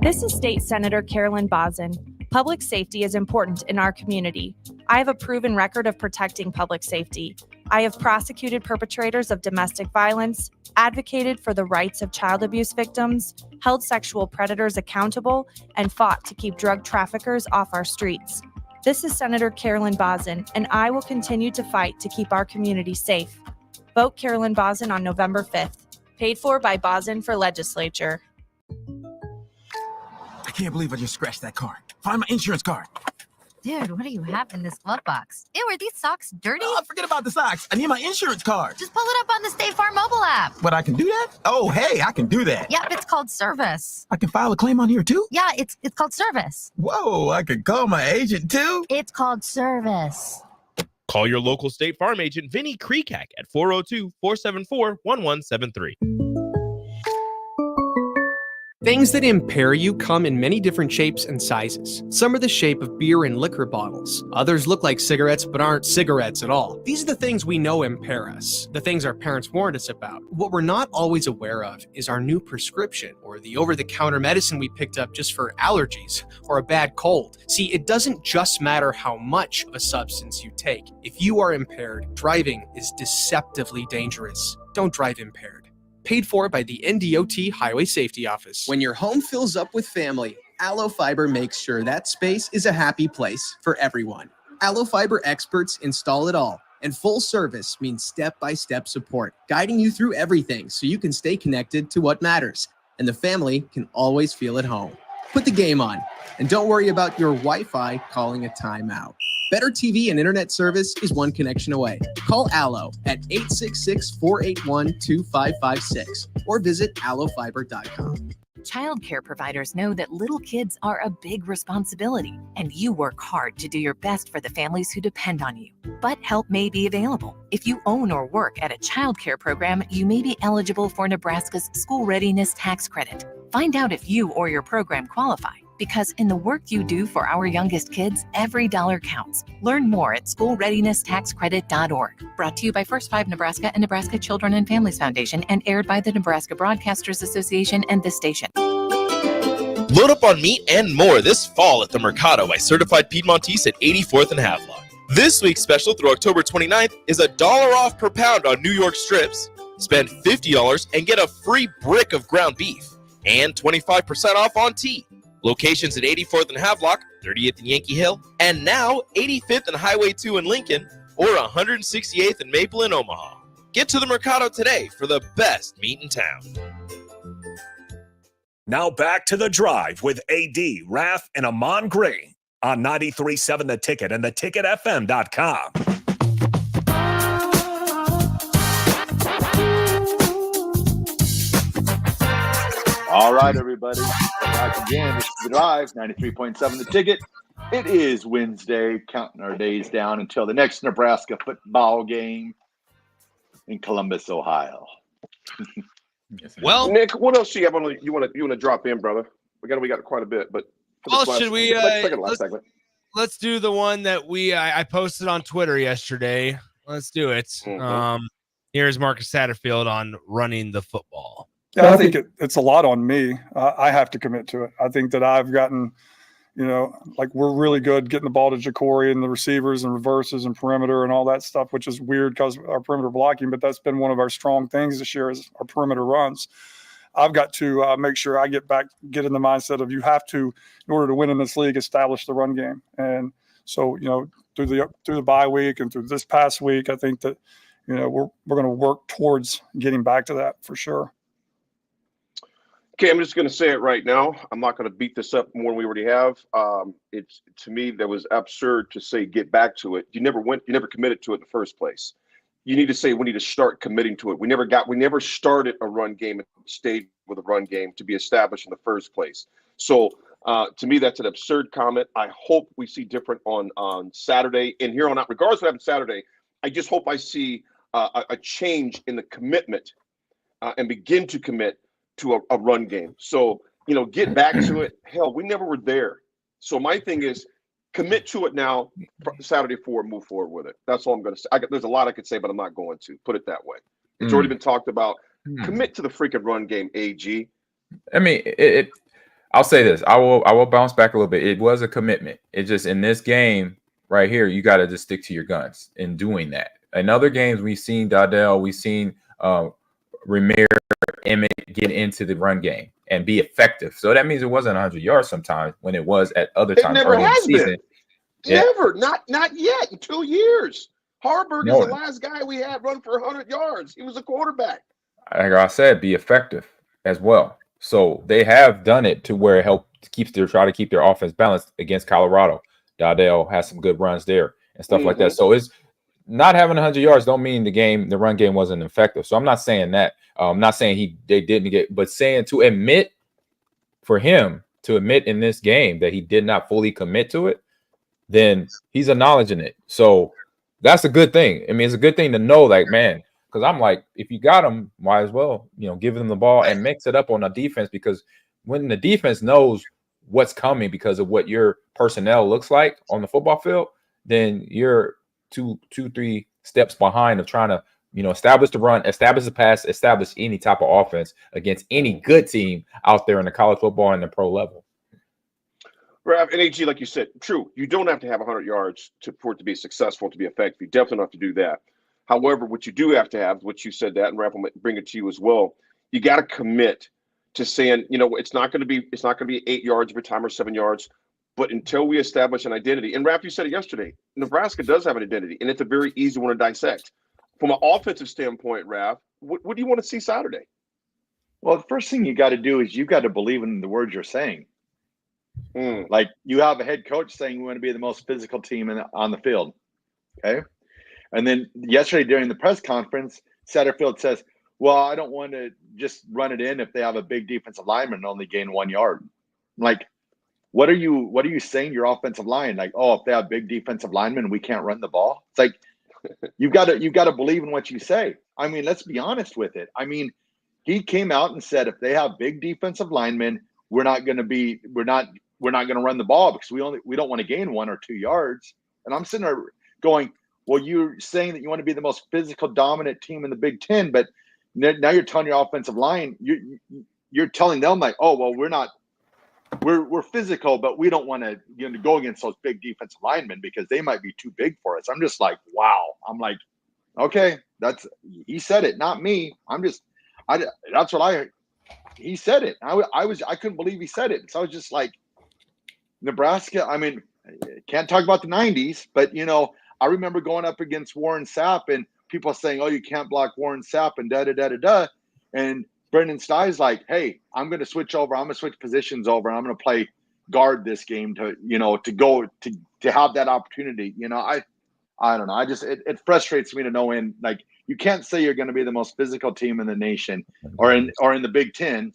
This is State Senator Carolyn Bosson. Public safety is important in our community. I have a proven record of protecting public safety. I have prosecuted perpetrators of domestic violence, advocated for the rights of child abuse victims, held sexual predators accountable, and fought to keep drug traffickers off our streets. This is Senator Carolyn Bosson, and I will continue to fight to keep our community safe. Vote Carolyn Bosson on November 5th. Paid for by Bosson for Legislature. I can't believe I just scratched that card. Find my insurance card. Dude, what do you have in this glove box? Ew, are these socks dirty? Oh, forget about the socks. I need my insurance card. Just pull it up on the State Farm mobile app. But I can do that? Oh, hey, I can do that. Yep, it's called service. I can file a claim on here too? Yeah, it's called service. Whoa, I can call my agent too? It's called service. Call your local State Farm agent, Vinny Kreekak, at 402-474-1173. Things that impair you come in many different shapes and sizes. Some are the shape of beer and liquor bottles. Others look like cigarettes but aren't cigarettes at all. These are the things we know impair us, the things our parents warned us about. What we're not always aware of is our new prescription or the over-the-counter medicine we picked up just for allergies or a bad cold. See, it doesn't just matter how much of a substance you take. If you are impaired, driving is deceptively dangerous. Don't drive impaired. Paid for by the NDOT Highway Safety Office. When your home fills up with family, Allo Fiber makes sure that space is a happy place for everyone. Allo Fiber experts install it all, and full service means step-by-step support, guiding you through everything so you can stay connected to what matters, and the family can always feel at home. Put the game on, and don't worry about your Wi-Fi calling a timeout. Better TV and internet service is one connection away. Call Allo at 866-481-2556 or visit allofiber.com. Childcare providers know that little kids are a big responsibility, and you work hard to do your best for the families who depend on you. But help may be available. If you own or work at a childcare program, you may be eligible for Nebraska's School Readiness Tax Credit. Find out if you or your program qualify, because in the work you do for our youngest kids, every dollar counts. Learn more at schoolreadinesstaxcredit.org. Brought to you by First 5 Nebraska and Nebraska Children and Families Foundation, and aired by the Nebraska Broadcasters Association and this station. Load up on meat and more this fall at the Mercado by Certified Piedmontese at 84th and Havelock. This week's special through October 29th is $1 off per pound on New York strips. Spend $50 and get a free brick of ground beef and 25% off on tea. Locations at 84th and Havelock, 30th and Yankee Hill, and now 85th and Highway 2 in Lincoln, or 168th and Maple in Omaha. Get to the Mercado today for the best meat in town. Now back to The Drive with AD, Raff, and Ahman Gray on 93.7 The Ticket and theticketfm.com. All right, everybody. Back again. This is The Drive, 93.7 The Ticket. It is Wednesday, counting our days down until the next Nebraska football game in Columbus, Ohio. Well, Nick, what else do you have on? You want to drop in, brother? We got quite a bit, but well, should we? Second last segment. let's do the one that I posted on Twitter yesterday. Let's do it. Here's Marcus Satterfield on running the football. Yeah, I think it's a lot on me. I have to commit to it. I think that I've gotten, like we're really good getting the ball to Ja'Cory and the receivers and reverses and perimeter and all that stuff, which is weird because our perimeter blocking, but that's been one of our strong things this year is our perimeter runs. I've got to make sure I get in the mindset of you have to, in order to win in this league, establish the run game. And so, through the bye week and through this past week, I think that, we're going to work towards getting back to that for sure. Okay, I'm just going to say it right now. I'm not going to beat this up more than we already have. It's to me that was absurd to say get back to it. You never committed to it in the first place. You need to say we need to start committing to it. We never started a run game and stayed with a run game to be established in the first place. So to me, that's an absurd comment. I hope we see different on Saturday. And here on out, regardless of what happens Saturday, I just hope I see a change in the commitment and begin to commit to a run game. So, get back to it. Hell, we never were there. So my thing is commit to it now, Saturday forward, move forward with it. That's all I'm going to say. There's a lot I could say, but I'm not going to put it that way. It's already been talked about. Commit to the freaking run game, AG. I mean, I'll say this. I will bounce back a little bit. It was a commitment. It just, in this game right here, you got to just stick to your guns in doing that. In other games, we've seen Dardell, we've seen Ramir, Emmett get into the run game and be effective. So that means it wasn't 100 yards sometimes when it was at other times. It never has been. Yeah. Never. Not yet in 2 years. Harburg is the last guy we had run for 100 yards. He was a quarterback. Like I said, be effective as well. So they have done it to where it try to keep their offense balanced against Colorado. Dardell has some good runs there and stuff like that. So it's not having 100 yards don't mean the run game wasn't effective. So I'm not saying that. I'm not saying they didn't get, but saying to admit in this game that he did not fully commit to it, then he's acknowledging it. So that's a good thing. I mean, it's a good thing to know, like, man, because I'm like, if you got him, might as well, give them the ball and mix it up on the defense, because when the defense knows what's coming because of what your personnel looks like on the football field, then you're 2-3 steps behind of trying to, establish the run, establish the pass, establish any type of offense against any good team out there in the college football and the pro level. Raff, and AG, like you said, true. You don't have to have 100 yards for it to be successful, to be effective. You definitely don't have to do that. However, what you do have to have, what you said that, and Raff will bring it to you as well. You got to commit to saying, it's not going to be 8 yards every time or 7 yards, but until we establish an identity. And Raff, you said it yesterday. Nebraska does have an identity, and it's a very easy one to dissect. From an offensive standpoint, Raff, what do you want to see Saturday? Well, the first thing you got to do is you got to believe in the words you're saying. Like, you have a head coach saying we want to be the most physical team on the field. Okay. And then yesterday during the press conference, Satterfield says, well, I don't want to just run it in if they have a big defensive lineman and only gain 1 yard. Like, what are you saying to your offensive line? Like, oh, if they have big defensive linemen, we can't run the ball. It's like, you've got to believe in what you say. I mean, let's be honest with it. I mean, he came out and said, if they have big defensive linemen, we're not going to run the ball because we don't want to gain 1 or 2 yards. And I'm sitting there going, well, you're saying that you want to be the most physical, dominant team in the Big Ten, but now you're telling your offensive line, you're telling them like, oh, well, we're physical, but we don't want to go against those big defensive linemen because they might be too big for us. I'm just like, wow. I'm like, okay, he said it, not me. That's what he said it. I couldn't believe he said it. So I was just like, Nebraska, I mean, can't talk about the 90s, but I remember going up against Warren Sapp and people saying, oh, you can't block Warren Sapp and da-da-da-da-da. And Brendan Stei's like, hey, I'm going to switch over. I'm going to switch positions over. And I'm going to play guard this game to have that opportunity. I don't know. It frustrates me to no end. Like, you can't say you're going to be the most physical team in the nation or in the Big Ten,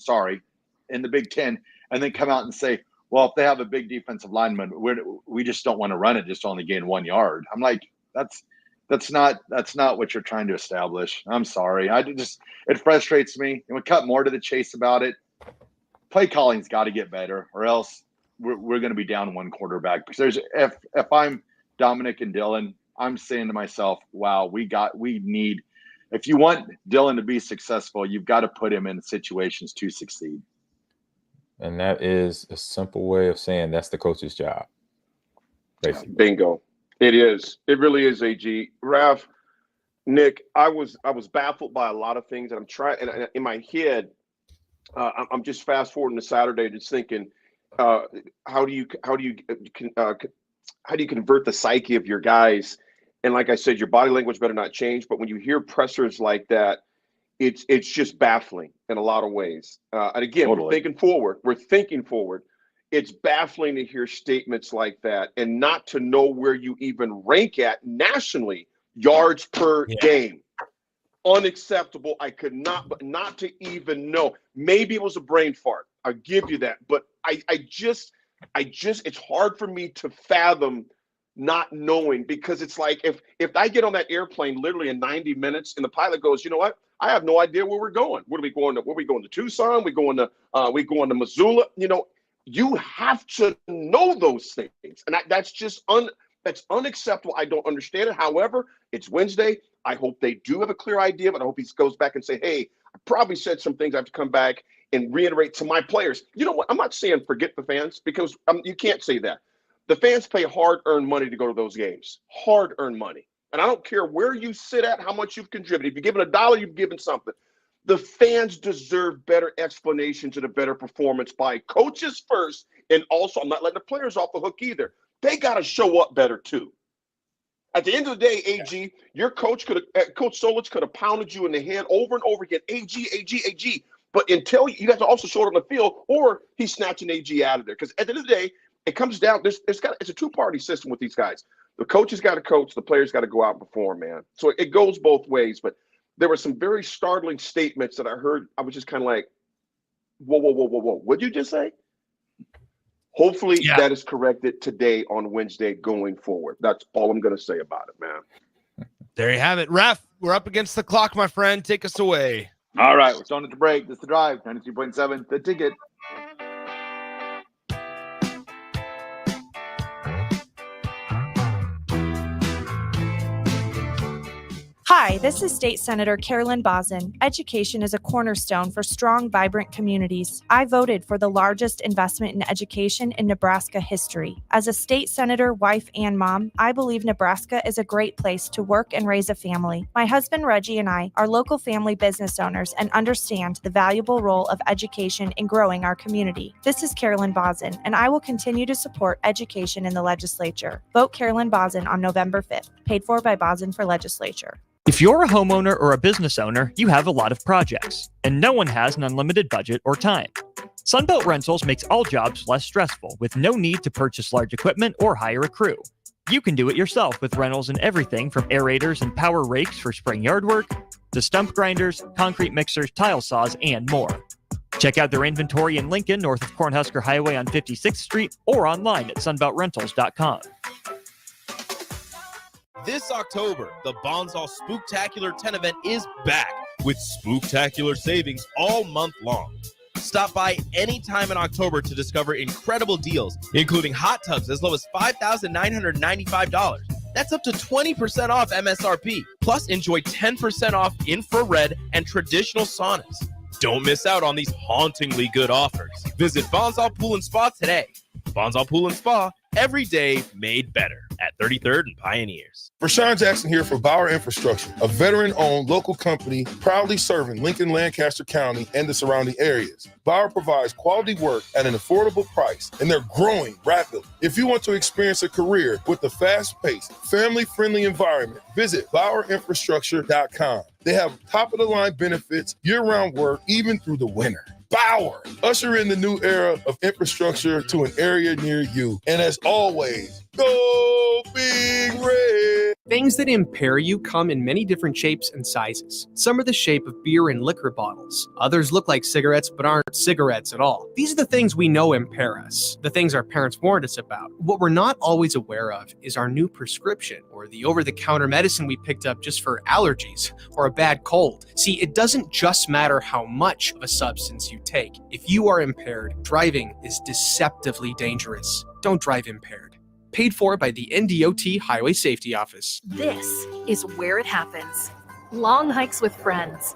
in the Big Ten, and then come out and say, well, if they have a big defensive lineman, we just don't want to run it, just only gain 1 yard. I'm like, that's not what you're trying to establish. I'm sorry. It frustrates me. And we cut more to the chase about it. Play calling's got to get better, or else we're going to be down one quarterback. Because if I'm Dominic and Dylan, I'm saying to myself, wow, we need. If you want Dylan to be successful, you've got to put him in situations to succeed. And that is a simple way of saying that's the coach's job. Basically. Bingo. It is. It really is, AG. Raff, Nick, I was baffled by a lot of things, and I'm trying. And in my head, I'm just fast forwarding to Saturday, just thinking, how do you convert the psyche of your guys? And like I said, your body language better not change. But when you hear pressers like that, it's just baffling in a lot of ways. And again, Totally. We're thinking forward. It's baffling to hear statements like that and not to know where you even rank at nationally, yards per game. Unacceptable. I could not to even know. Maybe it was a brain fart. I'll give you that. But I just it's hard for me to fathom not knowing, because it's like if I get on that airplane literally in 90 minutes and the pilot goes, you know what? I have no idea where we're going. Where are we going to Tucson? We going to Missoula? You know, you have to know those things. And that's just that's unacceptable. I don't understand it. However, it's Wednesday. I hope they do have a clear idea, but I hope he goes back and say, hey, I probably said some things. I have to come back and reiterate to my players. You know what? I'm not saying forget the fans, because you can't say that. The fans pay hard-earned money to go to those games. Hard-earned money. And I don't care where you sit at, how much you've contributed. If you've given $1, you've given something. The fans deserve better explanations and a better performance by coaches first. And also, I'm not letting the players off the hook either. They got to show up better too. At the end of the day, AG, your Coach Solich could have pounded you in the head over and over again. AG. But until you have to also show it on the field, or he's snatching AG out of there. Because at the end of the day, it comes down. It's a two-party system with these guys. The coaches got to coach. The players got to go out and perform, man. So it goes both ways. But there were some very startling statements that I heard. I was just kind of like, whoa. What'd you just say? Hopefully that is corrected today on Wednesday going forward. That's all I'm going to say about it, man. There you have it. Raff, we're up against the clock, my friend. Take us away. All right, we're starting to break. This is The Drive, 93.7, The Ticket. Hi, this is State Senator Carolyn Bosden. Education is a cornerstone for strong, vibrant communities. I voted for the largest investment in education in Nebraska history. As a state senator, wife, and mom, I believe Nebraska is a great place to work and raise a family. My husband Reggie and I are local family business owners and understand the valuable role of education in growing our community. This is Carolyn Bosden, and I will continue to support education in the legislature. Vote Carolyn Bosden on November 5th. Paid for by Bosden for Legislature. If you're a homeowner or a business owner, you have a lot of projects, and no one has an unlimited budget or time. Sunbelt Rentals makes all jobs less stressful with no need to purchase large equipment or hire a crew. You can do it yourself with rentals in everything from aerators and power rakes for spring yard work to stump grinders, concrete mixers, tile saws, and more. Check out their inventory in Lincoln, north of Cornhusker Highway on 56th Street, or online at sunbeltrentals.com. This October, the Bonsall Spooktacular 10 event is back with spooktacular savings all month long. Stop by anytime in October to discover incredible deals, including hot tubs as low as $5,995. That's up to 20% off MSRP. Plus, enjoy 10% off infrared and traditional saunas. Don't miss out on these hauntingly good offers. Visit Bonsall Pool and Spa today. Bonsall Pool and Spa, every day made better at 33rd and Pioneers. Rashawn Jackson here for Bauer Infrastructure, a veteran-owned local company proudly serving Lincoln, Lancaster County, and the surrounding areas. Bauer provides quality work at an affordable price, and they're growing rapidly. If you want to experience a career with a fast-paced, family-friendly environment, visit BauerInfrastructure.com. They have top-of-the-line benefits, year-round work, even through the winter. Bauer, usher in the new era of infrastructure to an area near you. And as always, go Big Red. Things that impair you come in many different shapes and sizes. Some are the shape of beer and liquor bottles. Others look like cigarettes but aren't cigarettes at all. These are the things we know impair us, the things our parents warned us about. What we're not always aware of is our new prescription, or the over-the-counter medicine we picked up just for allergies or a bad cold. See, it doesn't just matter how much of a substance you take. If you are impaired, driving is deceptively dangerous. Don't drive impaired. Paid for by the NDOT Highway Safety Office. This is where it happens. Long hikes with friends,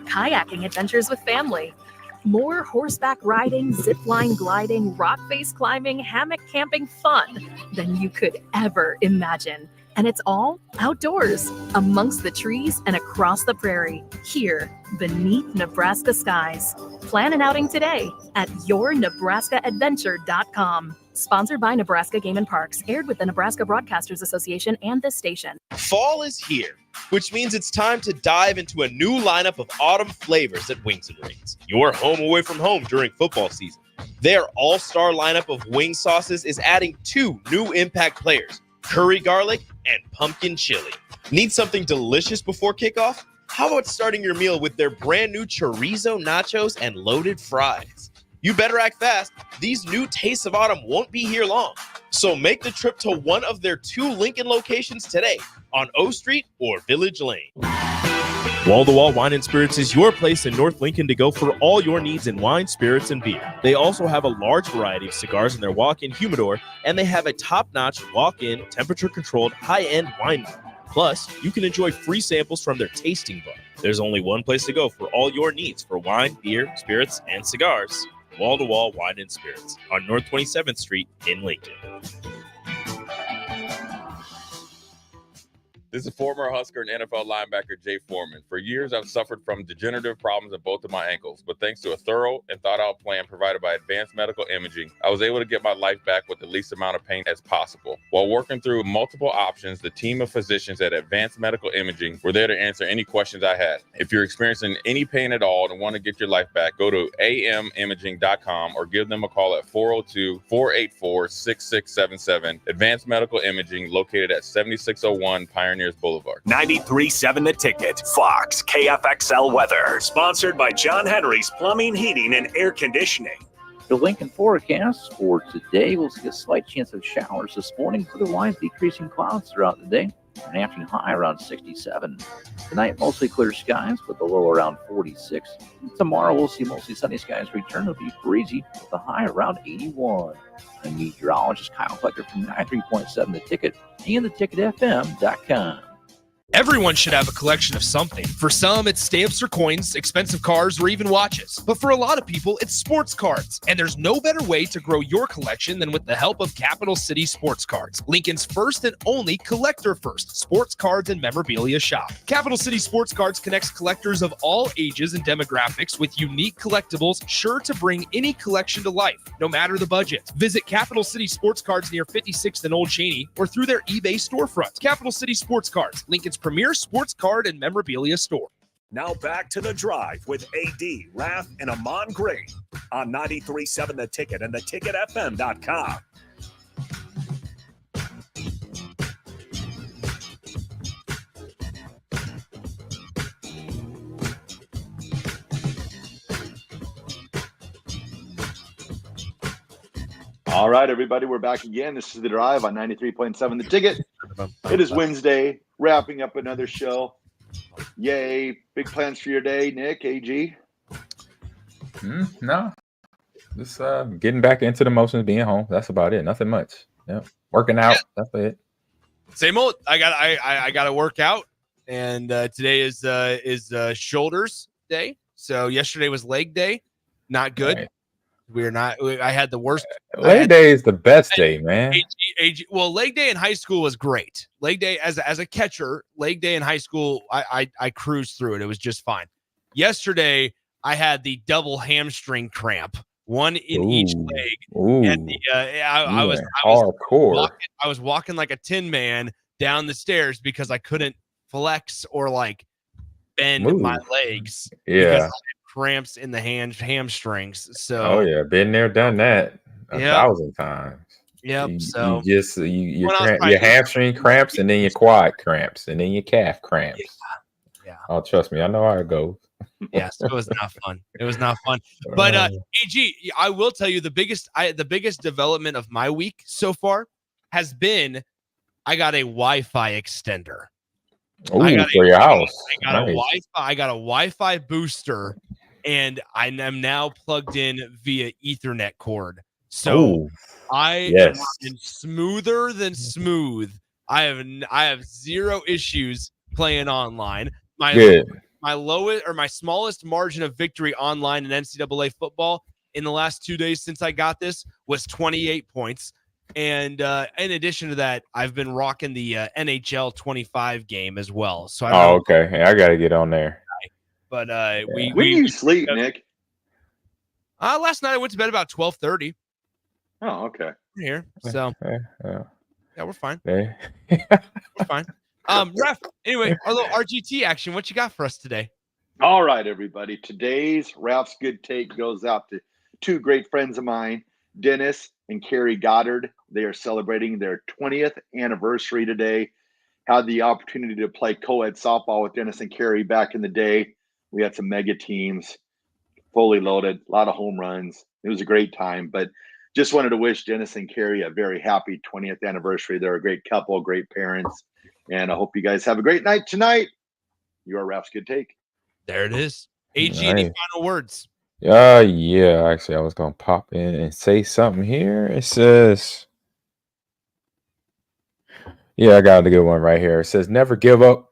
kayaking adventures with family, more horseback riding, zip line gliding, rock face climbing, hammock camping fun than you could ever imagine. And it's all outdoors, amongst the trees and across the prairie, here beneath Nebraska skies. Plan an outing today at yournebraskaadventure.com. Sponsored by Nebraska Game and Parks, aired with the Nebraska Broadcasters Association and this station. Fall is here, which means it's time to dive into a new lineup of autumn flavors at Wings and Rings. Your home away from home during football season. Their all-star lineup of wing sauces is adding 2 new impact players, curry garlic and pumpkin chili. Need something delicious before kickoff? How about starting your meal with their brand new chorizo nachos and loaded fries? You better act fast. These new tastes of autumn won't be here long. So make the trip to one of their 2 Lincoln locations today on O Street or Village Lane. Wall to Wall Wine and Spirits is your place in North Lincoln to go for all your needs in wine, spirits, and beer. They also have a large variety of cigars in their walk-in humidor, and they have a top-notch walk-in, temperature-controlled, high-end wine bar. Plus, you can enjoy free samples from their tasting bar. There's only one place to go for all your needs for wine, beer, spirits, and cigars. Wall to Wall Wine and Spirits on North 27th Street in Lincoln. This is former Husker and NFL linebacker Jay Foreman. For years, I've suffered from degenerative problems in both of my ankles, but thanks to a thorough and thought-out plan provided by Advanced Medical Imaging, I was able to get my life back with the least amount of pain as possible. While working through multiple options, the team of physicians at Advanced Medical Imaging were there to answer any questions I had. If you're experiencing any pain at all and want to get your life back, go to amimaging.com or give them a call at 402-484-6677. Advanced Medical Imaging, located at 7601 Pioneers Boulevard. 93.7 The Ticket, Fox, KFXL weather. Sponsored by John Henry's Plumbing, Heating, and Air Conditioning. The Lincoln forecast for today, we'll see a slight chance of showers this morning. Otherwise, decreasing clouds throughout the day. An afternoon high around 67. Tonight, mostly clear skies with a low around 46. Tomorrow, we'll see mostly sunny skies return. It'll be breezy with a high around 81. I'm meteorologist Kyle Flecker from 93.7 The Ticket and theticketfm.com. Everyone should have a collection of something. For some, it's stamps or coins, expensive cars, or even watches. But for a lot of people, it's sports cards. And there's no better way to grow your collection than with the help of Capital City Sports Cards, Lincoln's first and only collector-first sports cards and memorabilia shop. Capital City Sports Cards connects collectors of all ages and demographics with unique collectibles sure to bring any collection to life, no matter the budget. Visit Capital City Sports Cards near 56th and Old Cheney or through their eBay storefront. Capital City Sports Cards, Lincoln's premier sports card and memorabilia store. Now back to The Drive with AD, Raff, and Ahman Gray on 93.7 The Ticket and theticketfm.com. All right, everybody, we're back again. This is The Drive on 93.7 The Ticket. It is Wednesday, wrapping up another show. Yay. Big plans for your day, Nick, AG? No. Just getting back into the motions, being home. That's about it. Nothing much. Yeah. Working out. That's it. Same old. I got to work out, and today is shoulders day. So yesterday was leg day. Not good. Right. I had the worst. Leg day is the best day, man. Well, leg day in high school was great. Leg day as a catcher, leg day in high school, I cruised through it. It was just fine. Yesterday, I had the double hamstring cramp, one in each leg. And I was hardcore. I was walking like a tin man down the stairs because I couldn't flex or like bend my legs. Yeah. Cramps in the hamstrings. So been there, done that 1,000 times. Yep. So your hamstring cramps, and then your quad cramps, and then your calf cramps. Yeah. Oh, trust me, I know how it goes. Yes, it was not fun. It was not fun. But AG, I will tell you the biggest development of my week so far has been I got a Wi-Fi extender. Ooh, for your house. I got a Wi-Fi booster, and I am now plugged in via Ethernet cord. So am running smoother than smooth. I have zero issues playing online. My lowest or my smallest margin of victory online in NCAA football in the last 2 days since I got this was 28 points. And in addition to that, I've been rocking the NHL 25 game as well. So okay. Hey, I got to get on there. But when do you sleep, Nick? Last night I went to bed about 12:30. Oh, okay. We're here. So yeah, we're fine. We're fine. Raff, anyway, our little RGT action. What you got for us today? All right, everybody. Today's Raff's Good Take goes out to two great friends of mine, Dennis and Carrie Goddard. They are celebrating their 20th anniversary today. Had the opportunity to play co-ed softball with Dennis and Carrie back in the day. We had some mega teams, fully loaded, a lot of home runs. It was a great time, but just wanted to wish Dennis and Carrie a very happy 20th anniversary. They're a great couple, great parents, and I hope you guys have a great night tonight. Your Raff's Good Take. There it is. AG, any final words? Yeah. Actually, I was gonna pop in and say something here. It says, I got a good one right here. It says, never give up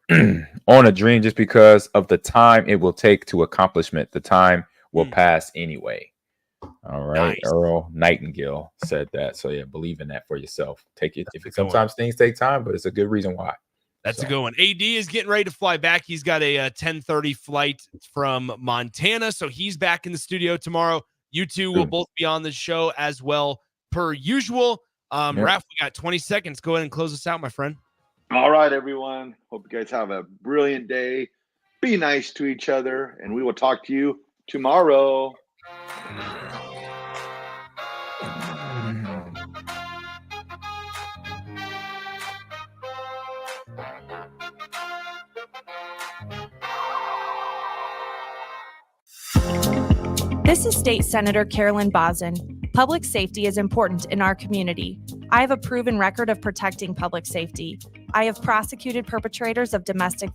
on a dream just because of the time it will take to accomplishment. The time will pass anyway. All right. Nice. Earl Nightingale said that. So believe in that for yourself. Take it. Sometimes things take time, but it's a good reason why. That's a good one. AD is getting ready to fly back. He's got a 10:30 flight from Montana, so he's back in the studio tomorrow. You two will both be on the show as well, per usual. Raff, we got 20 seconds. Go ahead and close us out, my friend. All right, everyone. Hope you guys have a brilliant day. Be nice to each other, and we will talk to you tomorrow. This is State Senator Carolyn Bosden. Public safety is important in our community. I have a proven record of protecting public safety. I have prosecuted perpetrators of domestic